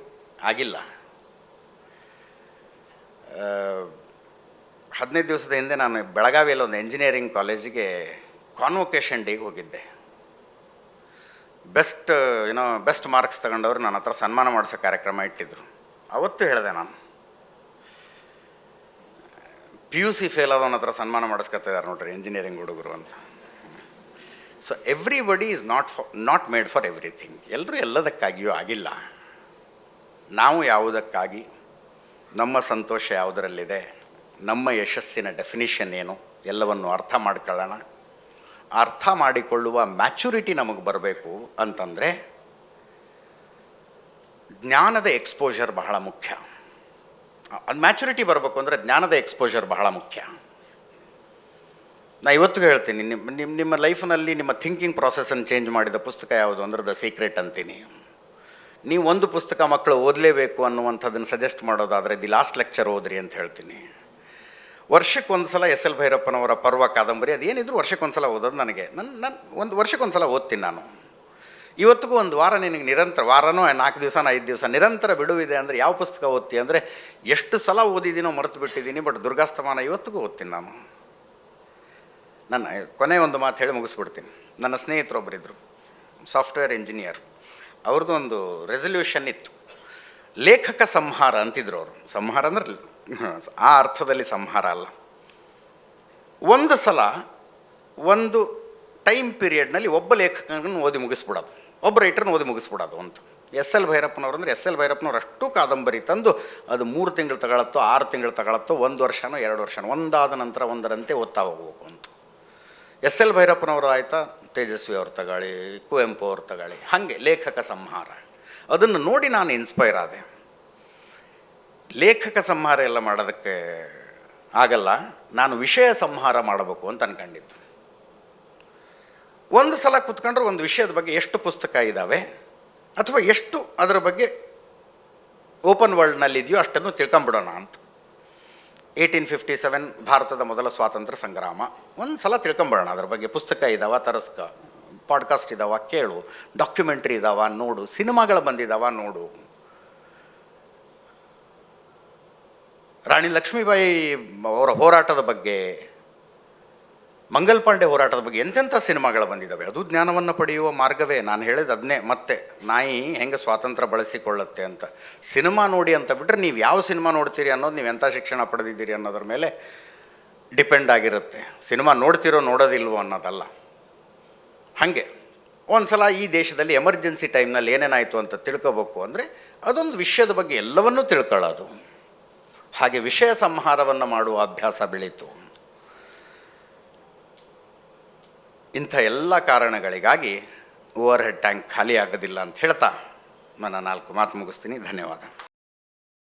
ಆಗಿಲ್ಲ. 15 ದಿವಸದ ಹಿಂದೆ ನಾನು ಬೆಳಗಾವಿಯಲ್ಲಿ ಒಂದು ಎಂಜಿನಿಯರಿಂಗ್ ಕಾಲೇಜಿಗೆ ಕಾನ್ವೊಕೇಶನ್ ಡೇಗೆ ಹೋಗಿದ್ದೆ. ಬೆಸ್ಟ್ ಮಾರ್ಕ್ಸ್ ತಗೊಂಡವ್ರು ನನ್ನ ಹತ್ರ ಸನ್ಮಾನ ಮಾಡಿಸೋ ಕಾರ್ಯಕ್ರಮ ಇಟ್ಟಿದ್ರು. ಅವತ್ತು ಹೇಳಿದೆ ನಾನು, PUC ಫೇಲ್ ಆದವನ ಹತ್ರ ಸನ್ಮಾನ ಮಾಡಿಸ್ಕೊತಿದ್ದಾರೆ ನೋಡ್ರಿ ಇಂಜಿನಿಯರಿಂಗ್ ಹುಡುಗರು ಅಂತ. So everybody is not made for everything. ಎಲ್ಲರೂ ಎಲ್ಲದಕ್ಕಾಗಿಯೂ ಆಗಿಲ್ಲ. ನಾವು ಯಾವುದಕ್ಕಾಗಿ, ನಮ್ಮ ಸಂತೋಷ ಯಾವುದರಲ್ಲಿದೆ, ನಮ್ಮ ಯಶಸ್ಸಿನ ಡೆಫಿನಿಷನ್ ಏನು, ಎಲ್ಲವನ್ನು ಅರ್ಥ ಮಾಡ್ಕೊಳ್ಳೋಣ. ಅರ್ಥ ಮಾಡಿಕೊಳ್ಳುವ ಮ್ಯಾಚುರಿಟಿ ನಮಗೆ ಬರಬೇಕು ಅಂತಂದರೆ ಜ್ಞಾನದ ಎಕ್ಸ್ಪೋಜರ್ ಬಹಳ ಮುಖ್ಯ. ಅದು ಮ್ಯಾಚುರಿಟಿ ಬರಬೇಕು ಅಂದರೆ ಜ್ಞಾನದ ಎಕ್ಸ್ಪೋಜರ್ ಬಹಳ ಮುಖ್ಯ. ನಾನು ಇವತ್ತಿಗೂ ಹೇಳ್ತೀನಿ, ನಿಮ್ಮ ಲೈಫ್ನಲ್ಲಿ ನಿಮ್ಮ ಥಿಂಕಿಂಗ್ ಪ್ರಾಸೆಸನ್ನು ಚೇಂಜ್ ಮಾಡಿದ ಪುಸ್ತಕ ಯಾವುದು ಅಂದರೆ ದ ಸೀಕ್ರೆಟ್ ಅಂತೀನಿ. ನೀವು ಒಂದು ಪುಸ್ತಕ ಮಕ್ಕಳು ಓದಲೇಬೇಕು ಅನ್ನುವಂಥದ್ದನ್ನು ಸಜೆಸ್ಟ್ ಮಾಡೋದಾದರೆ ದಿ ಲಾಸ್ಟ್ ಲೆಕ್ಚರ್ ಓದ್ರಿ ಅಂತ ಹೇಳ್ತೀನಿ. ವರ್ಷಕ್ಕೊಂದು ಸಲ ಎಸ್ ಎಲ್ ಭೈರಪ್ಪನವರ ಪರ್ವ ಕಾದಂಬರಿ ಅದೇನಿದ್ರು ವರ್ಷಕ್ಕೊಂದು ಸಲ ಓದೋದು ನನಗೆ. ಒಂದು ವರ್ಷಕ್ಕೊಂದು ಸಲ ಓದ್ತೀನಿ ನಾನು. ಇವತ್ತಿಗೂ ಒಂದು ವಾರ ನಿನಗೆ ನಿರಂತರ, ವಾರನೋ 4 ದಿವಸನೋ 5 ದಿವಸ ನಿರಂತರ ಬಿಡುವಿದೆ ಅಂದರೆ ಯಾವ ಪುಸ್ತಕ ಓದ್ತಿ ಅಂದರೆ, ಎಷ್ಟು ಸಲ ಓದಿದ್ದೀನೋ ಮರೆತು ಬಿಟ್ಟಿದ್ದೀನಿ, ಬಟ್ ದುರ್ಗಾಸ್ತಮಾನ ಇವತ್ತಿಗೂ ಓದ್ತೀನಿ ನಾನು. ನನ್ನ ಕೊನೆ ಒಂದು ಮಾತು ಹೇಳಿ ಮುಗಿಸ್ಬಿಡ್ತೀನಿ. ನನ್ನ ಸ್ನೇಹಿತರೊಬ್ಬರಿದ್ದರು, ಸಾಫ್ಟ್ವೇರ್ ಇಂಜಿನಿಯರ್. ಅವ್ರದ್ದು ಒಂದು ರೆಸಲ್ಯೂಷನ್ ಇತ್ತು, ಲೇಖಕ ಸಂಹಾರ ಅಂತಿದ್ರು ಅವರು. ಸಂಹಾರ ಅಂದರೆ ಆ ಅರ್ಥದಲ್ಲಿ ಸಂಹಾರ ಅಲ್ಲ. ಒಂದು ಸಲ ಒಂದು ಟೈಮ್ ಪೀರಿಯಡ್ನಲ್ಲಿ ಒಬ್ಬ ಲೇಖಕನನ್ನು ಓದಿ ಮುಗಿಸ್ಬಿಡೋದು, ಒಬ್ಬ ರೈಟರ್ನ ಓದಿ ಮುಗಿಸ್ಬಿಡೋದು ಅಂತ. ಎಸ್ ಎಲ್ ಭೈರಪ್ಪನವ್ರು ಅಂದರೆ ಎಸ್ ಎಲ್ ಭೈರಪ್ಪನವ್ರು ಅಷ್ಟು ಕಾದಂಬರಿ ತಂದು ಅದು 3 ತಿಂಗಳು ತಗೊಳತ್ತೋ 6 ತಿಂಗಳು ತಗೊಳತ್ತೋ 1 ವರ್ಷನೋ 2 ವರ್ಷನೋ, ಒಂದಾದ ನಂತರ ಒಂದರಂತೆ ಓದ್ತಾ ಹೋಗ್ಬೇಕು ಅಂತ. ಎಸ್ ಎಲ್ ಭೈರಪ್ಪನವರು ಆಯಿತಾ, ತೇಜಸ್ವಿ ಅವ್ರು ತಗೊಳ್ಳಿ, ಕುವೆಂಪು ಅವ್ರು ತಗೊಳ್ಳಿ, ಹಾಗೆ ಲೇಖಕ ಸಂಹಾರ. ಅದನ್ನು ನೋಡಿ ನಾನು ಇನ್ಸ್ಪೈರ್ ಆದೆ. ಲೇಖಕ ಸಂಹಾರ ಎಲ್ಲ ಮಾಡೋದಕ್ಕೆ ಆಗಲ್ಲ, ನಾನು ವಿಷಯ ಸಂಹಾರ ಮಾಡಬೇಕು ಅಂತ ಅಂದ್ಕೊಂಡಿದ್ದು. ಒಂದು ಸಲ ಕೂತ್ಕೊಂಡ್ರೆ ಒಂದು ವಿಷಯದ ಬಗ್ಗೆ ಎಷ್ಟು ಪುಸ್ತಕ ಇದ್ದಾವೆ ಅಥವಾ ಎಷ್ಟು ಅದರ ಬಗ್ಗೆ ಓಪನ್ ವರ್ಲ್ಡ್ನಲ್ಲಿದೆಯೋ ಅಷ್ಟನ್ನು ತಿಳ್ಕೊಂಬಿಡೋಣ ಅಂತ. 1857 ಭಾರತದ ಮೊದಲ ಸ್ವಾತಂತ್ರ್ಯ ಸಂಗ್ರಾಮ, ಒಂದು ಸಲ ತಿಳ್ಕೊಂಬಿಡೋಣ ಅದ್ರ ಬಗ್ಗೆ. ಪುಸ್ತಕ ಇದ್ದಾವ ತರಸ್ಕ, ಪಾಡ್ಕಾಸ್ಟ್ ಇದ್ದಾವ ಕೇಳು, ಡಾಕ್ಯುಮೆಂಟ್ರಿ ಇದ್ದಾವ ನೋಡು, ಸಿನಿಮಾಗಳು ಬಂದಿದ್ದಾವ ನೋಡು. ರಾಣಿ ಲಕ್ಷ್ಮೀಬಾಯಿ ಅವರ ಹೋರಾಟದ ಬಗ್ಗೆ, ಮಂಗಲ್ ಪಾಂಡೆ ಹೋರಾಟದ ಬಗ್ಗೆ ಎಂತೆಂಥ ಸಿನಿಮಾಗಳು ಬಂದಿದ್ದಾವೆ. ಅದು ಜ್ಞಾನವನ್ನು ಪಡೆಯುವ ಮಾರ್ಗವೇ. ನಾನು ಹೇಳಿದ ಅದನ್ನೇ ಮತ್ತೆ, ನಾಯಿ ಹೆಂಗೆ ಸ್ವಾತಂತ್ರ್ಯ ಬಳಸಿಕೊಳ್ಳುತ್ತೆ ಅಂತ. ಸಿನಿಮಾ ನೋಡಿ ಅಂತ ಬಿಟ್ಟರೆ ನೀವು ಯಾವ ಸಿನಿಮಾ ನೋಡ್ತೀರಿ ಅನ್ನೋದು, ನೀವು ಎಂಥ ಶಿಕ್ಷಣ ಪಡೆದಿದ್ದೀರಿ ಅನ್ನೋದ್ರ ಮೇಲೆ ಡಿಪೆಂಡ್ ಆಗಿರುತ್ತೆ. ಸಿನಿಮಾ ನೋಡ್ತಿರೋ ನೋಡೋದಿಲ್ವೋ ಅನ್ನೋದಲ್ಲ. ಹಾಗೆ ಒಂದು ಸಲ ಈ ದೇಶದಲ್ಲಿ ಎಮರ್ಜೆನ್ಸಿ ಟೈಮ್ನಲ್ಲಿ ಏನೇನಾಯಿತು ಅಂತ ತಿಳ್ಕೋಬೇಕು ಅಂದರೆ ಅದೊಂದು ವಿಷಯದ ಬಗ್ಗೆ ಎಲ್ಲವನ್ನೂ ತಿಳ್ಕೊಳ್ಳೋದು. ಹಾಗೆ ವಿಷಯ ಸಂಹಾರವನ್ನು ಮಾಡುವ ಅಭ್ಯಾಸ ಬೆಳೀತು. ಇಂಥ ಎಲ್ಲ ಕಾರಣಗಳಿಗಾಗಿ ಓವರ್ ಹೆಡ್ ಟ್ಯಾಂಕ್ ಖಾಲಿ ಆಗೋದಿಲ್ಲ ಅಂತ ಹೇಳ್ತಾ ನನ್ನ 4 ಮಾತು ಮುಗಿಸ್ತೀನಿ. ಧನ್ಯವಾದ.